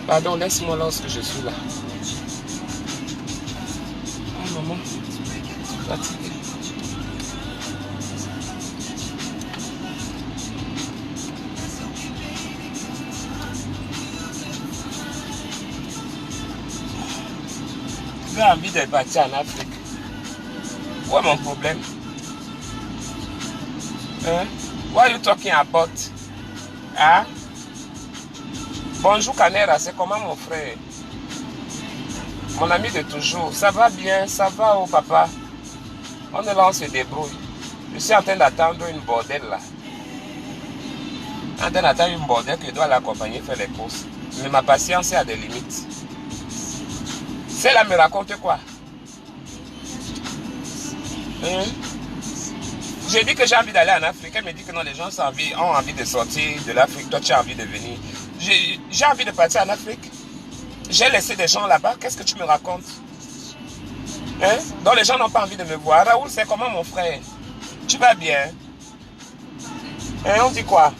Pardon, laisse-moi lorsque je suis là. Oh maman, je suis fatiguée. J'ai envie de partir en Afrique. Où est mon problème? Hein? What are you talking about? Hein? Bonjour Canera, c'est comment mon frère? Mon ami de toujours. Ça va bien? Ça va oh papa? On est là, on se débrouille. Je suis en train d'attendre une bordelle là. En train d'attendre une bordelle que je dois l'accompagner faire les courses. Mais ma patience est à des limites. Celle-là me raconte quoi? Hein? J'ai dit que j'ai envie d'aller en Afrique. Elle me dit que non, les gens ont envie de sortir de l'Afrique. Toi, tu as envie de venir. J'ai envie de partir en Afrique. J'ai laissé des gens là-bas. Qu'est-ce que tu me racontes? Hein? Donc les gens n'ont pas envie de me voir. Raoul, c'est comment mon frère? Tu vas bien? Hein? On dit quoi?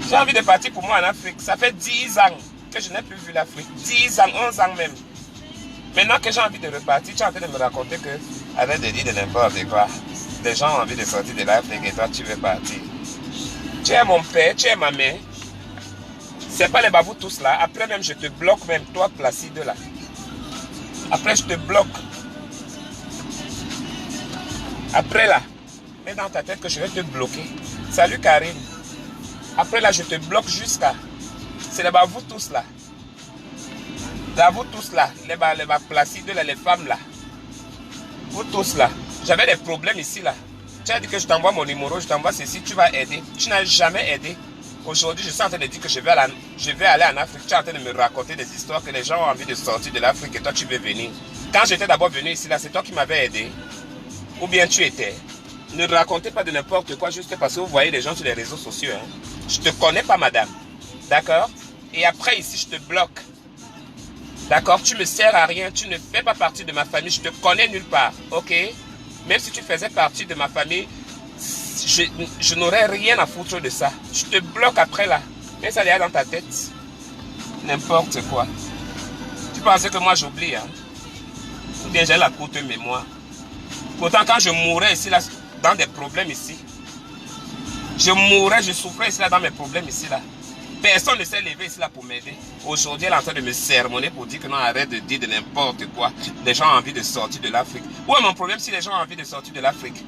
J'ai envie de partir pour moi en Afrique. Ça fait 10 ans que je n'ai plus vu l'Afrique. 10 ans, 11 ans même. Maintenant que j'ai envie de repartir, tu es en train de me raconter que, arrête de dire de n'importe quoi. Les gens ont envie de sortir de l'Afrique et toi tu veux partir. Tu es mon père, tu es ma mère. C'est pas les babous tous là. Après même je te bloque même, toi Placide là. Après je te bloque. Après là, mets dans ta tête que je vais te bloquer. Salut Karine. Après là je te bloque jusqu'à. C'est les babous tous là. Vous tous là, les Placides là, les femmes là. Vous tous là. J'avais des problèmes ici là. Tu as dit que je t'envoie mon numéro, je t'envoie ceci, tu vas aider. Tu n'as jamais aidé. Aujourd'hui, je suis en train de dire que je vais aller en Afrique. Tu es en train de me raconter des histoires que les gens ont envie de sortir de l'Afrique et toi tu veux venir. Quand j'étais d'abord venu ici là, c'est toi qui m'avais aidé. Ou bien tu étais. Ne racontez pas de n'importe quoi juste parce que vous voyez les gens sur les réseaux sociaux. Hein. Je te connais pas madame. D'accord? Et après ici, je te bloque. D'accord? Tu me sers à rien, tu ne fais pas partie de ma famille, je te connais nulle part, ok? Même si tu faisais partie de ma famille, je n'aurais rien à foutre de ça. Je te bloque après là. Mais ça est dans ta tête. N'importe quoi. Tu pensais que moi j'oublie, hein? Ou bien j'ai la courte mémoire. Pourtant quand je mourais ici là, dans des problèmes ici, je mourais, je souffrais ici là dans mes problèmes ici là. Personne ne s'est levé ici là pour m'aider. Aujourd'hui, elle est en train de me sermonner pour dire que non, arrête de dire de n'importe quoi. Les gens ont envie de sortir de l'Afrique. Où est mon problème si les gens ont envie de sortir de l'Afrique?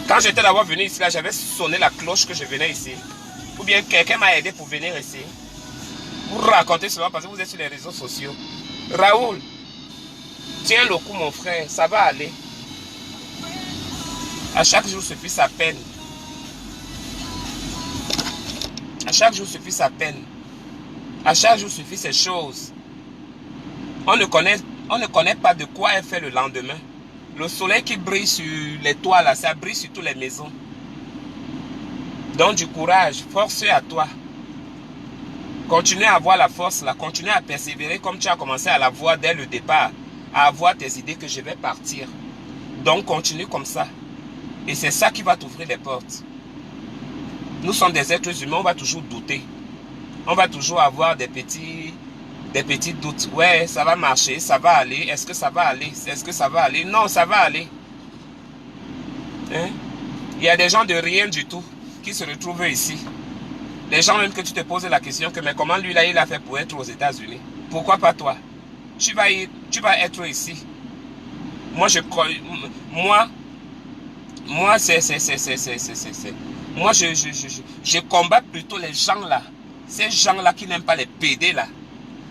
Quand j'étais d'abord venu ici là, j'avais sonné la cloche que je venais ici. Ou bien quelqu'un m'a aidé pour venir ici. Vous racontez cela parce que vous êtes sur les réseaux sociaux. Raoul, tiens le coup mon frère, ça va aller. À chaque jour suffit sa peine. À chaque jour suffit sa peine. À chaque jour suffit ses choses. On ne connaît pas de quoi elle fait le lendemain. Le soleil qui brille sur les toits là, ça brille sur toutes les maisons. Donc du courage, force à toi. Continue à avoir la force là, continue à persévérer comme tu as commencé à l'avoir dès le départ. À avoir tes idées que je vais partir. Donc continue comme ça. Et c'est ça qui va t'ouvrir les portes. Nous sommes des êtres humains, on va toujours douter. On va toujours avoir des petits doutes. Ouais, ça va marcher, ça va aller. Est-ce que ça va aller? Est-ce que ça va aller? Non, ça va aller. Hein? Il y a des gens de rien du tout qui se retrouvent ici. Les gens même que tu te poses la question que mais comment lui là il a fait pour être aux États-Unis? Pourquoi pas toi? Tu vas être ici. Moi je crois, moi moi je combats plutôt les gens là. Ces gens là qui n'aiment pas les PD là.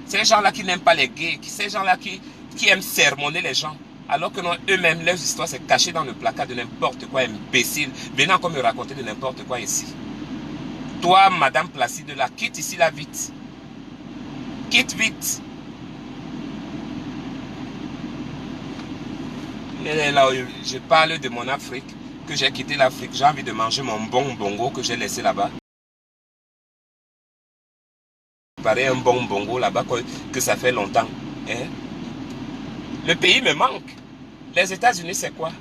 Ces gens là qui n'aiment pas les gays. Ces gens là qui aiment sermonner les gens. Alors que non, eux-mêmes, leurs histoires c'est caché dans le placard de n'importe quoi, imbécile. Venant encore me raconter de n'importe quoi ici. Toi, Madame Placide là, quitte ici là vite. Quitte vite. Et là, je parle de mon Afrique, que j'ai quitté l'Afrique. J'ai envie de manger mon bon bongo que j'ai laissé là-bas. Pareil, un bon bongo là-bas que ça fait longtemps. Hein? Le pays me manque. Les États-Unis, c'est quoi?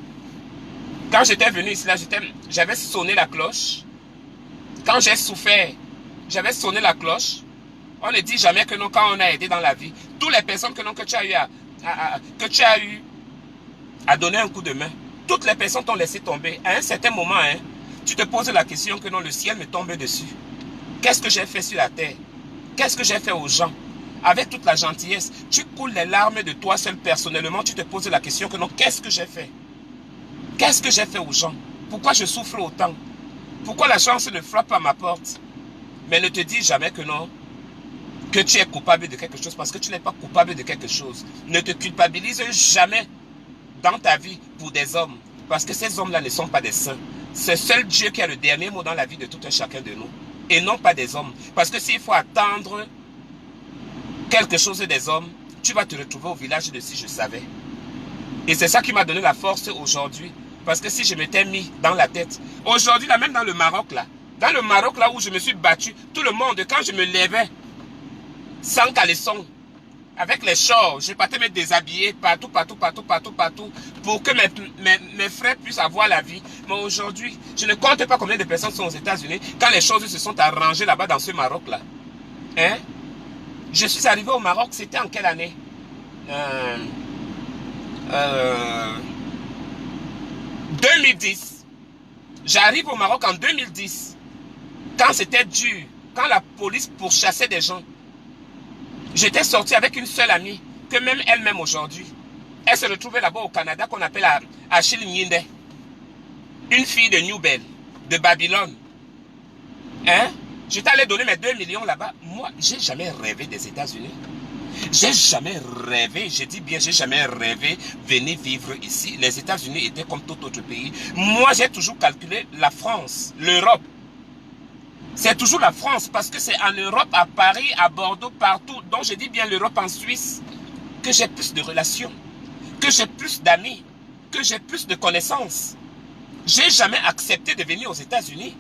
Quand j'étais venu ici, là, j'avais sonné la cloche. Quand j'ai souffert, j'avais sonné la cloche. On ne dit jamais que non, quand on a aidé dans la vie, toutes les personnes que tu as eu à donner un coup de main, toutes les personnes t'ont laissé tomber. À un certain moment, hein, tu te poses la question que non, le ciel me tombe dessus. Qu'est-ce que j'ai fait sur la terre? Qu'est-ce que j'ai fait aux gens? Avec toute la gentillesse, tu coules les larmes de toi seul personnellement, tu te poses la question que non, qu'est-ce que j'ai fait? Qu'est-ce que j'ai fait aux gens? Pourquoi je souffre autant? Pourquoi la chance ne frappe à ma porte? Mais ne te dis jamais que non, que tu es coupable de quelque chose, parce que tu n'es pas coupable de quelque chose. Ne te culpabilise jamais dans ta vie pour des hommes, parce que ces hommes-là ne sont pas des saints. C'est seul Dieu qui a le dernier mot dans la vie de tout un chacun de nous, et non pas des hommes. Parce que s'il faut attendre quelque chose des hommes, tu vas te retrouver au village de si je savais. Et c'est ça qui m'a donné la force aujourd'hui. Parce que si je m'étais mis dans la tête, aujourd'hui, là, même dans le Maroc, là où je me suis battu, tout le monde, quand je me levais, sans caleçon, avec les shorts, je partais me déshabiller partout, pour que mes frères puissent avoir la vie. Mais aujourd'hui, je ne compte pas combien de personnes sont aux États-Unis quand les choses se sont arrangées là-bas dans ce Maroc-là. Hein? Je suis arrivé au Maroc, c'était en quelle année? 2010. J'arrive au Maroc en 2010. Quand c'était dur, quand la police pourchassait des gens. J'étais sorti avec une seule amie, que même elle-même aujourd'hui, elle se retrouvait là-bas au Canada, qu'on appelle Achille Nyinde. Une fille de New Bell, de Babylone. Hein? J'étais allé donner mes 2 millions là-bas. Moi, j'ai jamais rêvé des États-Unis. J'ai jamais rêvé, je dis bien, j'ai jamais rêvé venir vivre ici. Les États-Unis étaient comme tout autre pays. Moi, j'ai toujours calculé la France, l'Europe. C'est toujours la France parce que c'est en Europe, à Paris, à Bordeaux, partout. Donc, je dis bien l'Europe en Suisse, que j'ai plus de relations, que j'ai plus d'amis, que j'ai plus de connaissances. J'ai jamais accepté de venir aux États-Unis.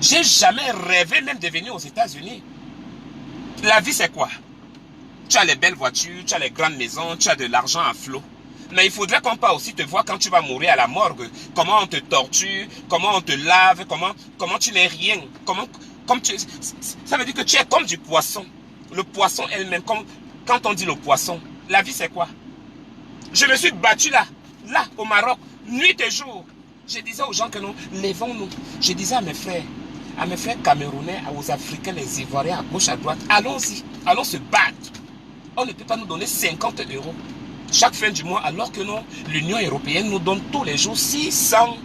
J'ai jamais rêvé même de venir aux États-Unis. La vie, c'est quoi? Tu as les belles voitures, tu as les grandes maisons, tu as de l'argent à flot. Mais il faudrait qu'on puisse aussi te voir quand tu vas mourir à la morgue. Comment on te torture, comment on te lave, comment tu n'es rien. Ça veut dire que tu es comme du poisson. Le poisson elle-même, quand on dit le poisson, la vie c'est quoi? Je me suis battu là, au Maroc, nuit et jour. Je disais aux gens que non, levons-nous. Je disais à mes frères camerounais, aux Africains, les Ivoiriens, à gauche, à droite, allons-y, allons se battre. On ne peut pas nous donner 50 € chaque fin du mois, alors que non, l'Union européenne nous donne tous les jours 600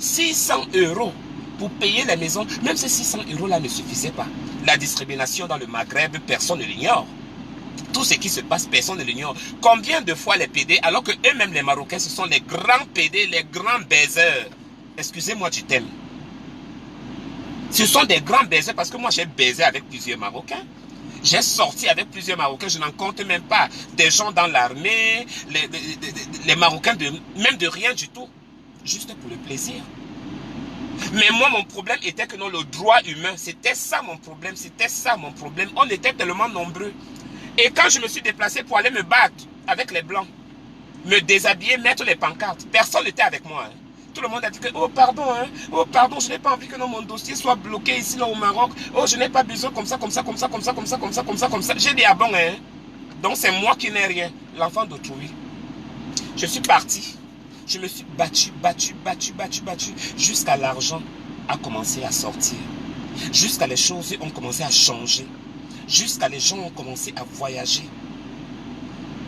€ pour payer les maisons. Même ces 600 € là ne suffisaient pas. La discrimination dans le Maghreb, personne ne l'ignore. Tout ce qui se passe, personne ne l'ignore. Combien de fois les PD, alors que eux-mêmes les Marocains, ce sont les grands PD, les grands baiseurs. Excusez-moi du thème. Ce sont des grands baiseurs parce que moi j'ai baisé avec plusieurs Marocains. J'ai sorti avec plusieurs Marocains, je n'en compte même pas. Des gens dans l'armée, les Marocains, même de rien du tout. Juste pour le plaisir. Mais moi, mon problème était que non, le droit humain, c'était ça mon problème, On était tellement nombreux. Et quand je me suis déplacé pour aller me battre avec les Blancs, me déshabiller, mettre les pancartes, personne n'était avec moi. Hein. Tout le monde a dit que, oh pardon, je n'ai pas envie que non, mon dossier soit bloqué ici là, au Maroc. Oh, je n'ai pas besoin comme ça. J'ai dit, ah bon, hein. Donc c'est moi qui n'ai rien, l'enfant d'autrui. Je suis parti. Je me suis battu, jusqu'à l'argent a commencé à sortir. Jusqu'à les choses ont commencé à changer. Jusqu'à les gens ont commencé à voyager.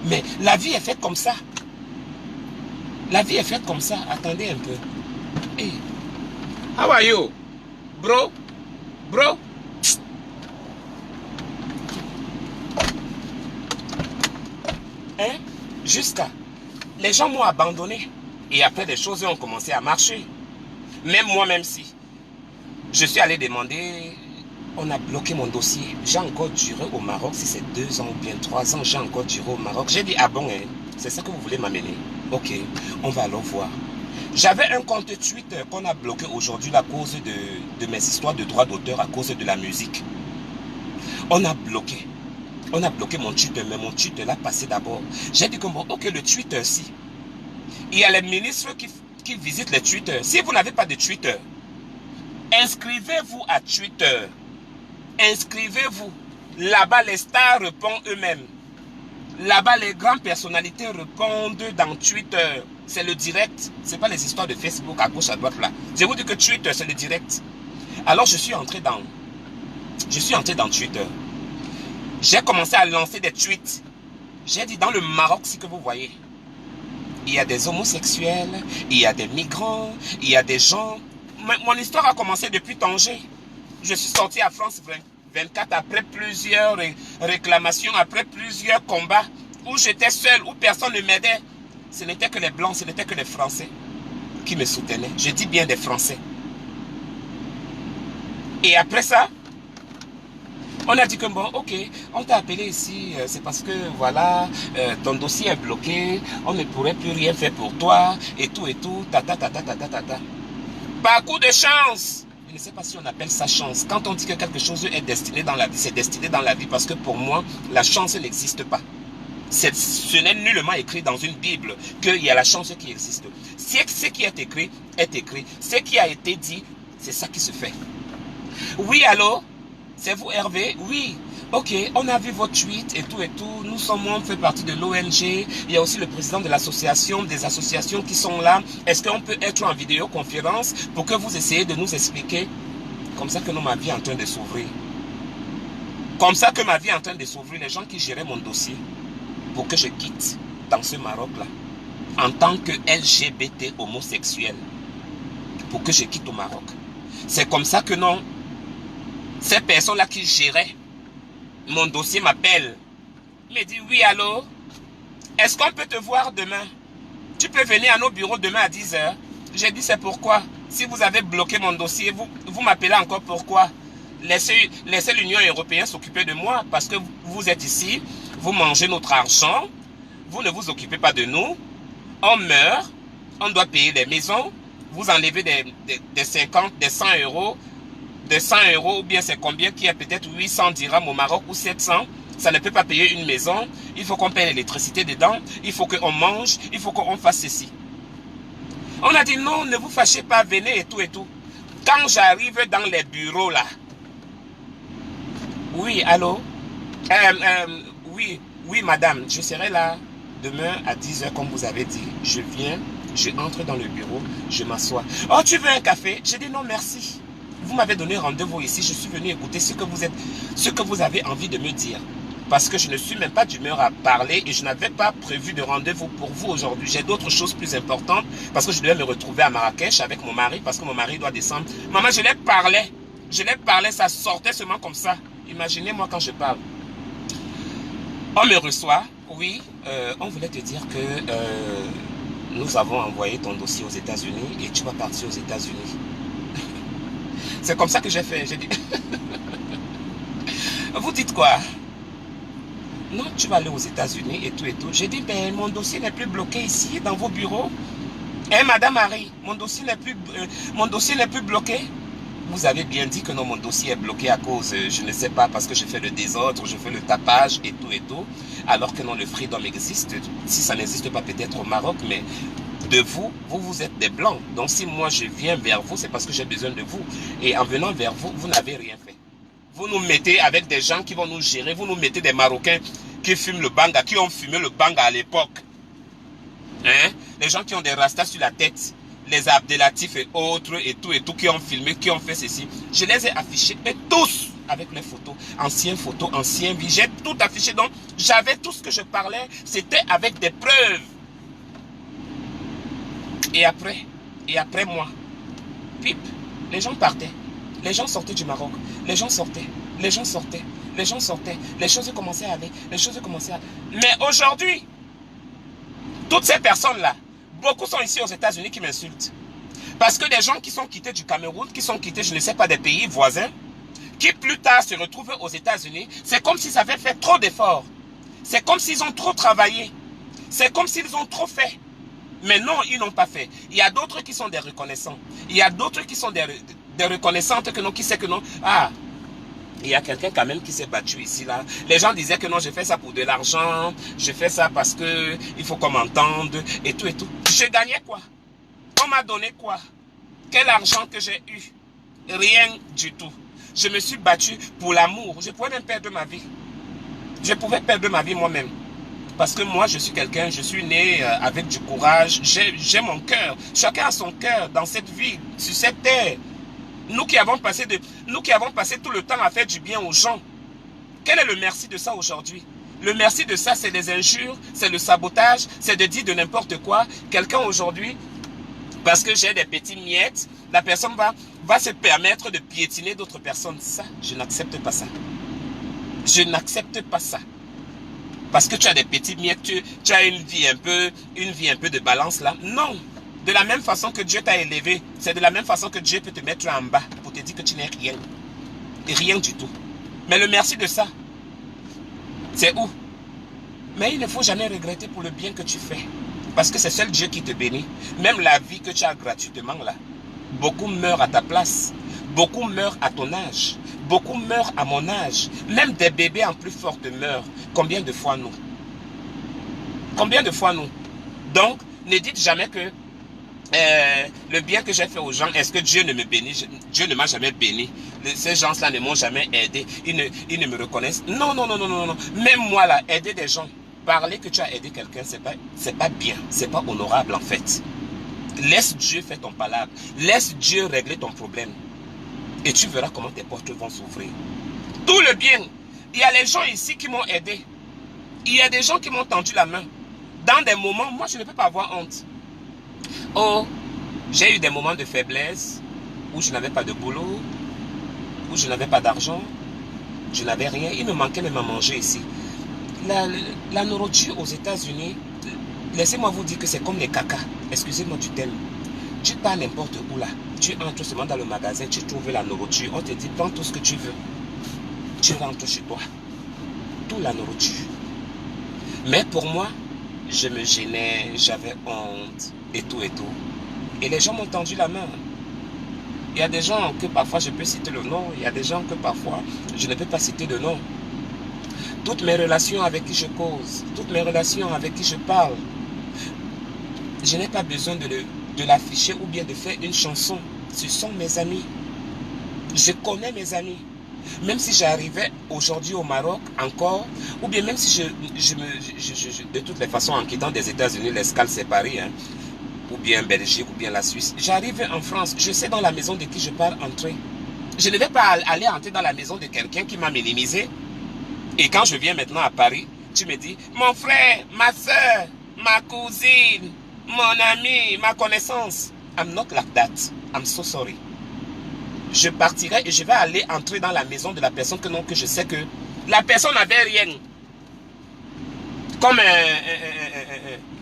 Mais la vie est faite comme ça. La vie est faite comme ça. Attendez un peu. Hey. How are you? Bro? Hein? Jusqu'à... Les gens m'ont abandonné. Et après, les choses ont commencé à marcher. Même moi, même si. Je suis allé demander... On a bloqué mon dossier. J'ai encore duré au Maroc. Si c'est 2 ans ou bien 3 ans, j'ai encore duré au Maroc. J'ai dit, ah bon, hein, c'est ça que vous voulez m'amener? Ok, on va alors voir. J'avais un compte Twitter qu'on a bloqué aujourd'hui à cause de mes histoires de droits d'auteur, à cause de la musique. On a bloqué mon Twitter, mais mon Twitter l'a passé d'abord. J'ai dit que bon, ok, le Twitter, si. Il y a les ministres qui visitent les Twitter. Si vous n'avez pas de Twitter, inscrivez-vous à Twitter. Inscrivez-vous. Là-bas, les stars répondent eux-mêmes. Là-bas, les grandes personnalités répondent dans Twitter. C'est le direct. Ce n'est pas les histoires de Facebook à gauche, à droite là. Je vous dis que Twitter, c'est le direct. Alors, je suis entré dans Twitter. J'ai commencé à lancer des tweets. J'ai dit dans le Maroc, ce que vous voyez, il y a des homosexuels, il y a des migrants, il y a des gens. Mon histoire a commencé depuis Tanger. Je suis sorti à France 24 après plusieurs réclamations, après plusieurs combats où j'étais seul, où personne ne m'aidait. Ce n'était que les Blancs, ce n'était que les Français qui me soutenaient. Je dis bien des Français. Et après ça, on a dit que bon, ok, on t'a appelé ici, c'est parce que voilà, ton dossier est bloqué, on ne pourrait plus rien faire pour toi, et tout, ta. Par coup de chance, je ne sais pas si on appelle ça chance. Quand on dit que quelque chose est destiné dans la vie, c'est destiné dans la vie parce que pour moi, la chance n'existe pas. Ce n'est nullement écrit dans une Bible qu'il y a la chance qui existe. Ce qui est écrit est écrit. Ce qui a été dit, c'est ça qui se fait. Oui, allô? C'est vous Hervé? Oui. Ok, on a vu votre tweet et tout. Nous sommes, on fait partie de l'ONG. Il y a aussi le président de l'association, des associations qui sont là. Est-ce qu'on peut être en vidéoconférence pour que vous essayiez de nous expliquer? Comme ça que ma vie est en train de s'ouvrir. Comme ça que ma vie est en train de s'ouvrir. Les gens qui géraient mon dossier pour que je quitte dans ce Maroc-là en tant que LGBT homosexuel. Pour que je quitte au Maroc. C'est comme ça que non. Ces personnes-là qui géraient mon dossier m'appellent. Me dit oui, allô? Est-ce qu'on peut te voir demain? Tu peux venir à nos bureaux demain à 10 h. J'ai dit c'est pourquoi. Si vous avez bloqué mon dossier, vous m'appelez encore pourquoi? Laissez l'Union européenne s'occuper de moi parce que vous êtes ici, vous mangez notre argent, vous ne vous occupez pas de nous, on meurt, on doit payer des maisons, vous enlevez des 50, des 100 euros, de 100 euros, ou bien c'est combien qui est peut-être 800 dirhams au Maroc ou 700, ça ne peut pas payer une maison, il faut qu'on paye l'électricité dedans, il faut qu'on mange, il faut qu'on fasse ceci. On a dit non, ne vous fâchez pas, venez et tout. Quand j'arrive dans les bureaux là, oui, allô? Oui, madame, je serai là demain à 10 h comme vous avez dit, je viens, je entre dans le bureau, je m'assois. Oh, tu veux un café? J'ai dit non, merci. Vous m'avez donné rendez-vous ici, je suis venu écouter ce que vous avez envie de me dire. Parce que je ne suis même pas d'humeur à parler et je n'avais pas prévu de rendez-vous pour vous aujourd'hui. J'ai d'autres choses plus importantes parce que je devais me retrouver à Marrakech avec mon mari parce que mon mari doit descendre. Maman, je l'ai parlé, ça sortait seulement comme ça. Imaginez-moi quand je parle. On me reçoit, oui, on voulait te dire que nous avons envoyé ton dossier aux États-Unis et tu vas partir aux États-Unis. C'est comme ça que j'ai fait. J'ai dit, vous dites quoi? Non, tu vas aller aux États-Unis et tout. J'ai dit, ben, mon dossier n'est plus bloqué ici, dans vos bureaux. Eh, Madame Marie, mon dossier n'est plus bloqué. Vous avez bien dit que non, mon dossier est bloqué à cause, je ne sais pas, parce que je fais le désordre, je fais le tapage et tout. Alors que non, le freedom existe. Si ça n'existe pas peut-être au Maroc, mais de vous êtes des blancs. Donc si moi je viens vers vous, c'est parce que j'ai besoin de vous. Et en venant vers vous, vous n'avez rien fait. Vous nous mettez avec des gens qui vont nous gérer. Vous nous mettez des Marocains qui fument le banga, qui ont fumé le banga à l'époque. Hein? Les gens qui ont des rastas sur la tête. Les Abdelatif et autres et tout, qui ont filmé, qui ont fait ceci. Je les ai affichés, et tous, avec les photos, anciennes vies. J'ai tout affiché. Donc, j'avais tout ce que je parlais. C'était avec des preuves. Et après moi, pip, les gens partaient. Les gens sortaient du Maroc. Les gens sortaient. Les choses commençaient à aller. Mais aujourd'hui, toutes ces personnes-là, beaucoup sont ici aux États-Unis qui m'insultent. Parce que des gens qui sont quittés du Cameroun, qui sont quittés, je ne sais pas, des pays voisins, qui plus tard se retrouvent aux États-Unis, c'est comme s'ils avaient fait trop d'efforts. C'est comme s'ils ont trop travaillé. C'est comme s'ils ont trop fait. Mais non, ils n'ont pas fait. Il y a d'autres qui sont des reconnaissants. Il y a d'autres qui sont des reconnaissantes que non, qui sait que non. Ah, il y a quelqu'un quand même qui s'est battu ici, là. Les gens disaient que non, je fais ça pour de l'argent. Je fais ça parce que il faut qu'on m'entende et tout. Je gagnais quoi? On m'a donné quoi? Quel argent que j'ai eu? Rien du tout. Je me suis battu pour l'amour. Je pouvais même perdre ma vie. Je pouvais perdre ma vie moi-même. Parce que moi, je suis quelqu'un, je suis né avec du courage. J'ai mon cœur. Chacun a son cœur dans cette vie, sur cette terre. Nous qui avons passé tout le temps à faire du bien aux gens. Quel est le merci de ça aujourd'hui? Le merci de ça, c'est les injures, c'est le sabotage, c'est de dire de n'importe quoi. Quelqu'un aujourd'hui, parce que j'ai des petits miettes, la personne va se permettre de piétiner d'autres personnes. Ça, je n'accepte pas ça. Je n'accepte pas ça. Parce que tu as des petits miettes, tu as une vie un peu de balance là. Non. De la même façon que Dieu t'a élevé, c'est de la même façon que Dieu peut te mettre en bas pour te dire que tu n'es rien. Et rien du tout. Mais le merci de ça, c'est où? Mais il ne faut jamais regretter pour le bien que tu fais. Parce que c'est seul Dieu qui te bénit. Même la vie que tu as gratuitement là. Beaucoup meurent à ta place. Beaucoup meurent à ton âge. Beaucoup meurent à mon âge. Même des bébés en plus forte meurent. Combien de fois nous? Combien de fois nous? Donc, ne dites jamais que le bien que j'ai fait aux gens, est-ce que Dieu ne me bénit? Dieu ne m'a jamais béni. Ces gens-là ne m'ont jamais aidé. Ils ne me reconnaissent. Non, non, non, non, non, non. Même moi là, aider des gens. Parler que tu as aidé quelqu'un, c'est pas bien. C'est pas honorable en fait. Laisse Dieu faire ton palabre. Laisse Dieu régler ton problème. Et tu verras comment tes portes vont s'ouvrir. Tout le bien. Il y a les gens ici qui m'ont aidé. Il y a des gens qui m'ont tendu la main. Dans des moments, moi je ne peux pas avoir honte. Oh, j'ai eu des moments de faiblesse où je n'avais pas de boulot, où je n'avais pas d'argent, je n'avais rien. Il me manquait même à manger ici. La nourriture aux États-Unis, laissez-moi vous dire que c'est comme les caca. Excusez-moi du thème. Tu pars n'importe où là. Tu entres seulement dans le magasin, tu trouves la nourriture. On te dit, prends tout ce que tu veux. Tu rentres chez toi. Toute la nourriture. Mais pour moi, je me gênais, j'avais honte et tout et tout. Et les gens m'ont tendu la main. Il y a des gens que parfois je peux citer le nom. Il y a des gens que parfois je ne peux pas citer de nom. Toutes mes relations avec qui je cause, toutes mes relations avec qui je parle, je n'ai pas besoin de l'afficher ou bien de faire une chanson. Ce sont mes amis. Je connais mes amis. Même si j'arrivais aujourd'hui au Maroc encore, ou bien même si de toutes les façons en quittant des États-Unis, l'escale c'est Paris, hein, ou bien Belgique, ou bien la Suisse, j'arrive en France, je sais dans la maison de qui je pars entrer. Je ne vais pas aller entrer dans la maison de quelqu'un qui m'a minimisé. Et quand je viens maintenant à Paris, tu me dis, mon frère, ma soeur, ma cousine, mon ami, ma connaissance. I'm not like that. I'm so sorry. Je partirai et je vais aller entrer dans la maison de la personne que je sais que la personne n'avait rien. Comme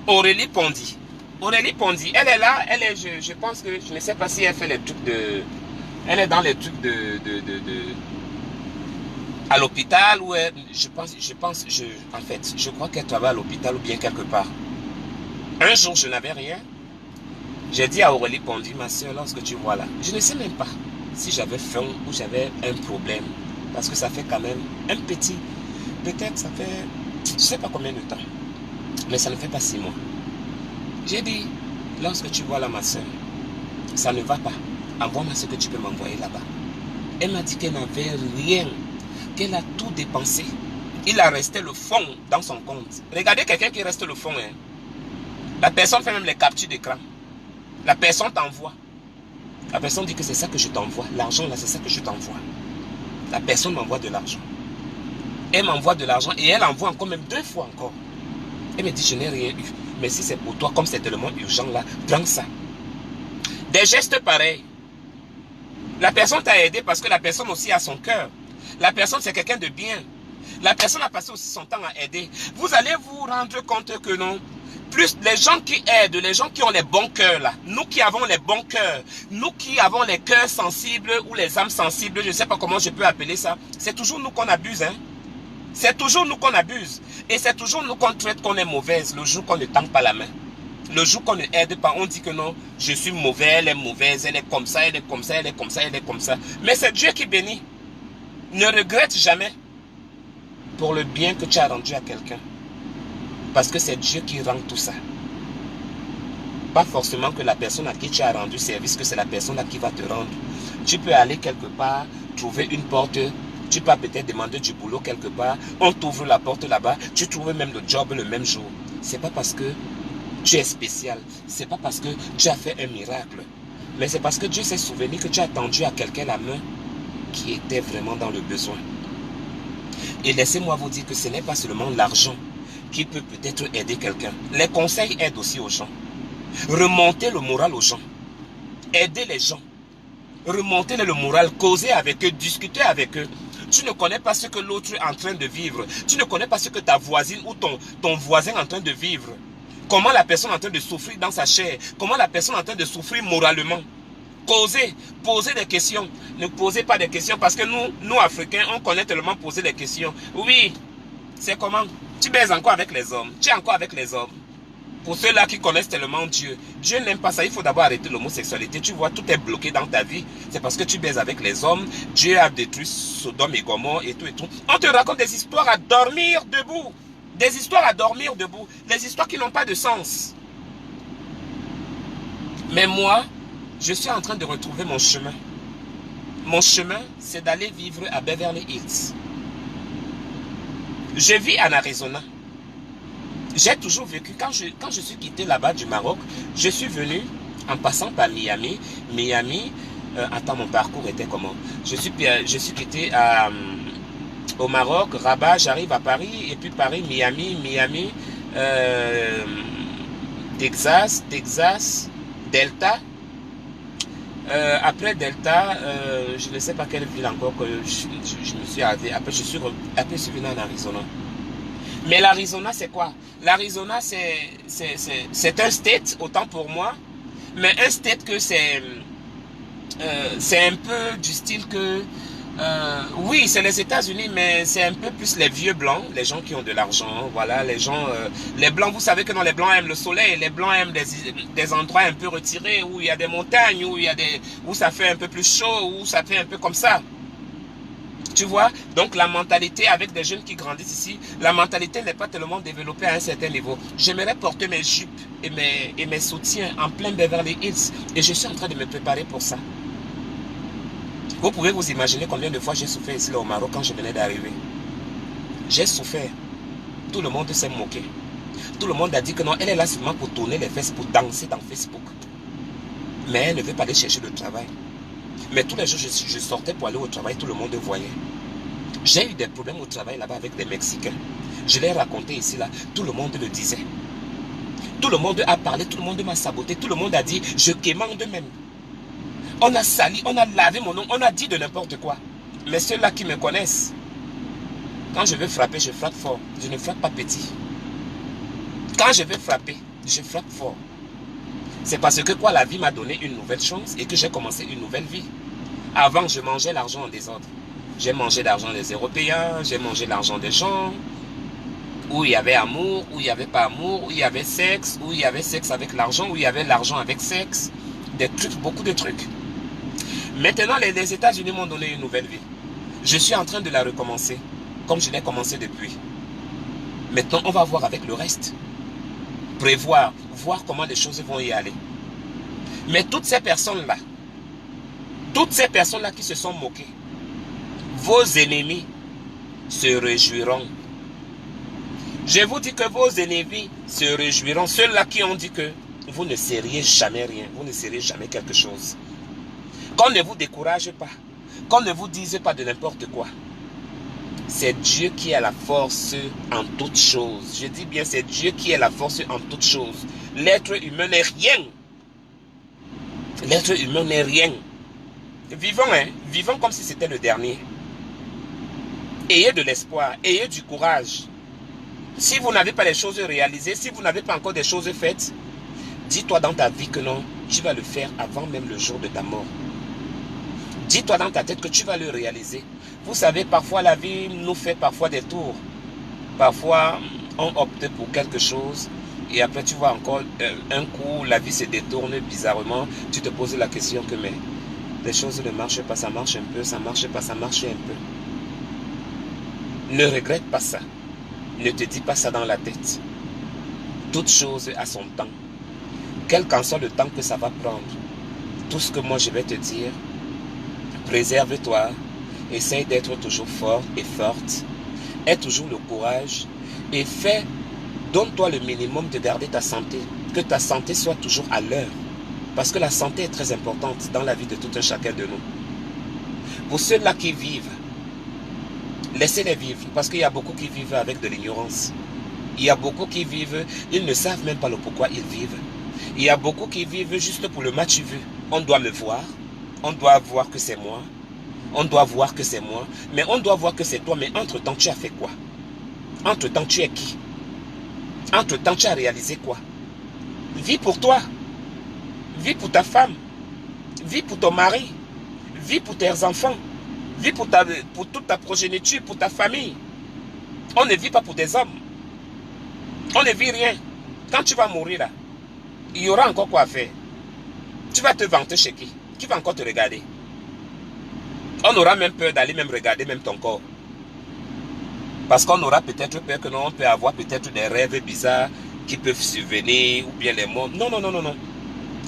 Aurélie Pondy. Aurélie Pondy, elle est là, elle est, je pense que, je ne sais pas si elle fait les trucs de... Elle est dans les trucs à l'hôpital ou en fait, je crois qu'elle travaille à l'hôpital ou bien quelque part. Un jour, je n'avais rien. J'ai dit à Aurélie Pondy, ma soeur, lorsque tu vois là, je ne sais même pas si j'avais faim ou j'avais un problème. Parce que ça fait quand même un petit, peut-être ça fait, je ne sais pas combien de temps. Mais ça ne fait pas 6 mois. J'ai dit, lorsque tu vois là, ma soeur, ça ne va pas. Envoie-moi ce que tu peux m'envoyer là-bas. Elle m'a dit qu'elle n'avait rien. Qu'elle a tout dépensé. Il a resté le fond dans son compte. Regardez quelqu'un qui reste le fond. Hein. La personne fait même les captures d'écran. La personne t'envoie. La personne dit que c'est ça que je t'envoie. L'argent là, c'est ça que je t'envoie. La personne m'envoie de l'argent. Elle m'envoie de l'argent et elle envoie encore même 2 fois encore. Elle me dit, je n'ai rien eu. Mais si c'est pour toi, comme c'est tellement urgent là, prends ça. Des gestes pareils. La personne t'a aidé parce que la personne aussi a son cœur. La personne, c'est quelqu'un de bien. La personne a passé aussi son temps à aider. Vous allez vous rendre compte que non. Plus les gens qui aident, les gens qui ont les bons cœurs là, nous qui avons les bons cœurs, nous qui avons les cœurs sensibles ou les âmes sensibles, je ne sais pas comment je peux appeler ça, c'est toujours nous qu'on abuse. Hein? C'est toujours nous qu'on abuse. Et c'est toujours nous qu'on traite qu'on est mauvaise le jour qu'on ne tend pas la main. Le jour qu'on ne aide pas, on dit que non, je suis mauvais, elle est mauvaise, elle est comme ça, elle est comme ça, elle est comme ça, elle est comme ça. Mais c'est Dieu qui bénit. Ne regrette jamais pour le bien que tu as rendu à quelqu'un. Parce que c'est Dieu qui rend tout ça. Pas forcément que la personne à qui tu as rendu service, que c'est la personne là qui va te rendre. Tu peux aller quelque part, trouver une porte, tu peux peut-être demander du boulot quelque part, on t'ouvre la porte là-bas, tu trouves même le job le même jour. C'est pas parce que tu es spécial, c'est pas parce que tu as fait un miracle, mais c'est parce que Dieu s'est souvenu que tu as tendu à quelqu'un la main qui était vraiment dans le besoin. Et laissez-moi vous dire que ce n'est pas seulement l'argent qui peut peut-être aider quelqu'un. Les conseils aident aussi aux gens. Remonter le moral aux gens. Aider les gens. Remonter le moral, causer avec eux, discuter avec eux. Tu ne connais pas ce que l'autre est en train de vivre. Tu ne connais pas ce que ta voisine ou ton voisin est en train de vivre. Comment la personne est en train de souffrir dans sa chair. Comment la personne est en train de souffrir moralement. Causez, posez des questions. Ne posez pas des questions parce que nous Africains, on connaît tellement poser des questions. Oui, c'est comment? Tu baises encore avec les hommes. Tu es encore avec les hommes. Pour ceux-là qui connaissent tellement Dieu, Dieu n'aime pas ça. Il faut d'abord arrêter l'homosexualité. Tu vois, tout est bloqué dans ta vie. C'est parce que tu baises avec les hommes. Dieu a détruit Sodome et Gomorrhe et tout et tout. On te raconte des histoires à dormir debout. Des histoires à dormir debout. Des histoires qui n'ont pas de sens. Mais moi, je suis en train de retrouver mon chemin. Mon chemin, c'est d'aller vivre à Beverly Hills. Je vis en Arizona. J'ai toujours vécu, quand je suis quitté là-bas du Maroc, je suis venu en passant par Miami. Miami, attends, mon parcours était comment? Je suis quitté au Maroc, Rabat, j'arrive à Paris, et puis Paris, Miami, Texas, Delta. Après Delta, je ne sais pas quelle ville encore que je me suis arrêté. Après, je suis venu en Arizona. Mais l'Arizona, c'est quoi? L'Arizona, c'est un state, autant pour moi, mais un state que c'est un peu du style que, oui, c'est les États-Unis, mais c'est un peu plus les vieux blancs, les gens qui ont de l'argent, voilà, les gens, les blancs, vous savez que non, les blancs aiment le soleil, les blancs aiment des endroits un peu retirés, où il y a des montagnes, où ça fait un peu plus chaud, où ça fait un peu comme ça. Tu vois, donc la mentalité avec des jeunes qui grandissent ici, la mentalité n'est pas tellement développée à un certain niveau. J'aimerais porter mes jupes et mes soutiens en plein Beverly Hills et je suis en train de me préparer pour ça. Vous pouvez vous imaginer combien de fois j'ai souffert ici là, au Maroc quand je venais d'arriver. J'ai souffert. Tout le monde s'est moqué. Tout le monde a dit que non, elle est là seulement pour tourner les fesses, pour danser dans Facebook. Mais elle ne veut pas aller chercher le travail. Mais tous les jours, je sortais pour aller au travail, tout le monde voyait. J'ai eu des problèmes au travail là-bas avec des Mexicains. Je l'ai raconté ici, là. Tout le monde le disait. Tout le monde a parlé, tout le monde m'a saboté, tout le monde a dit, je quémande même. On a sali, on a lavé mon nom, on a dit de n'importe quoi. Mais ceux-là qui me connaissent, quand je veux frapper, je frappe fort. Je ne frappe pas petit. Quand je veux frapper, je frappe fort. C'est parce que quoi, la vie m'a donné une nouvelle chance et que j'ai commencé une nouvelle vie. Avant, je mangeais l'argent en désordre. J'ai mangé l'argent des Européens, j'ai mangé l'argent des gens, où il y avait amour, où il n'y avait pas amour, où il y avait sexe, où il y avait sexe avec l'argent, où il y avait l'argent avec sexe. Des trucs, beaucoup de trucs. Maintenant, les États-Unis m'ont donné une nouvelle vie. Je suis en train de la recommencer, comme je l'ai commencé depuis. Maintenant, on va voir avec le reste. Prévoir, voir comment les choses vont y aller. Mais toutes ces personnes-là qui se sont moquées, vos ennemis se réjouiront. Je vous dis que vos ennemis se réjouiront. Ceux-là qui ont dit que vous ne seriez jamais rien, vous ne seriez jamais quelque chose. Qu'on ne vous décourage pas, qu'on ne vous dise pas de n'importe quoi. C'est Dieu qui a la force en toutes choses. Je dis bien, c'est Dieu qui a la force en toutes choses. L'être humain n'est rien. L'être humain n'est rien. Vivons, hein, vivons comme si c'était le dernier. Ayez de l'espoir, ayez du courage. Si vous n'avez pas les choses réalisées, si vous n'avez pas encore des choses faites, dis-toi dans ta vie que non, tu vas le faire avant même le jour de ta mort. Dis-toi dans ta tête que tu vas le réaliser. Vous savez, parfois la vie nous fait parfois des tours. Parfois, on opte pour quelque chose et après tu vois encore un coup, la vie se détourne bizarrement. Tu te poses la question que mais les choses ne marchent pas, ça marche un peu, ça marche pas, ça marche un peu. Ne regrette pas ça. Ne te dis pas ça dans la tête. Toute chose a son temps. Quel qu'en soit le temps que ça va prendre. Tout ce que moi je vais te dire, préserve-toi, essaye d'être toujours fort et forte. Aie toujours le courage et donne-toi le minimum de garder ta santé. Que ta santé soit toujours à l'heure. Parce que la santé est très importante dans la vie de tout un chacun de nous. Pour ceux-là qui vivent, laissez-les vivre. Parce qu'il y a beaucoup qui vivent avec de l'ignorance. Il y a beaucoup qui vivent, ils ne savent même pas le pourquoi ils vivent. Il y a beaucoup qui vivent juste pour le match vu. On doit me voir. On doit voir que c'est moi. On doit voir que c'est moi. Mais on doit voir que c'est toi. Mais entre-temps, tu as fait quoi? Entre-temps, tu es qui? Entre-temps, tu as réalisé quoi? Vis pour toi. Vis pour ta femme. Vis pour ton mari. Vis pour tes enfants. Vis pour toute ta progéniture, pour ta famille. On ne vit pas pour des hommes. On ne vit rien. Quand tu vas mourir là, il y aura encore quoi faire. Tu vas te vanter chez qui? Qui va encore te regarder? On aura même peur d'aller même regarder même ton corps. Parce qu'on aura peut-être peur que l'on peut avoir peut-être des rêves bizarres qui peuvent survenir ou bien les morts. Non, non, non, non, non.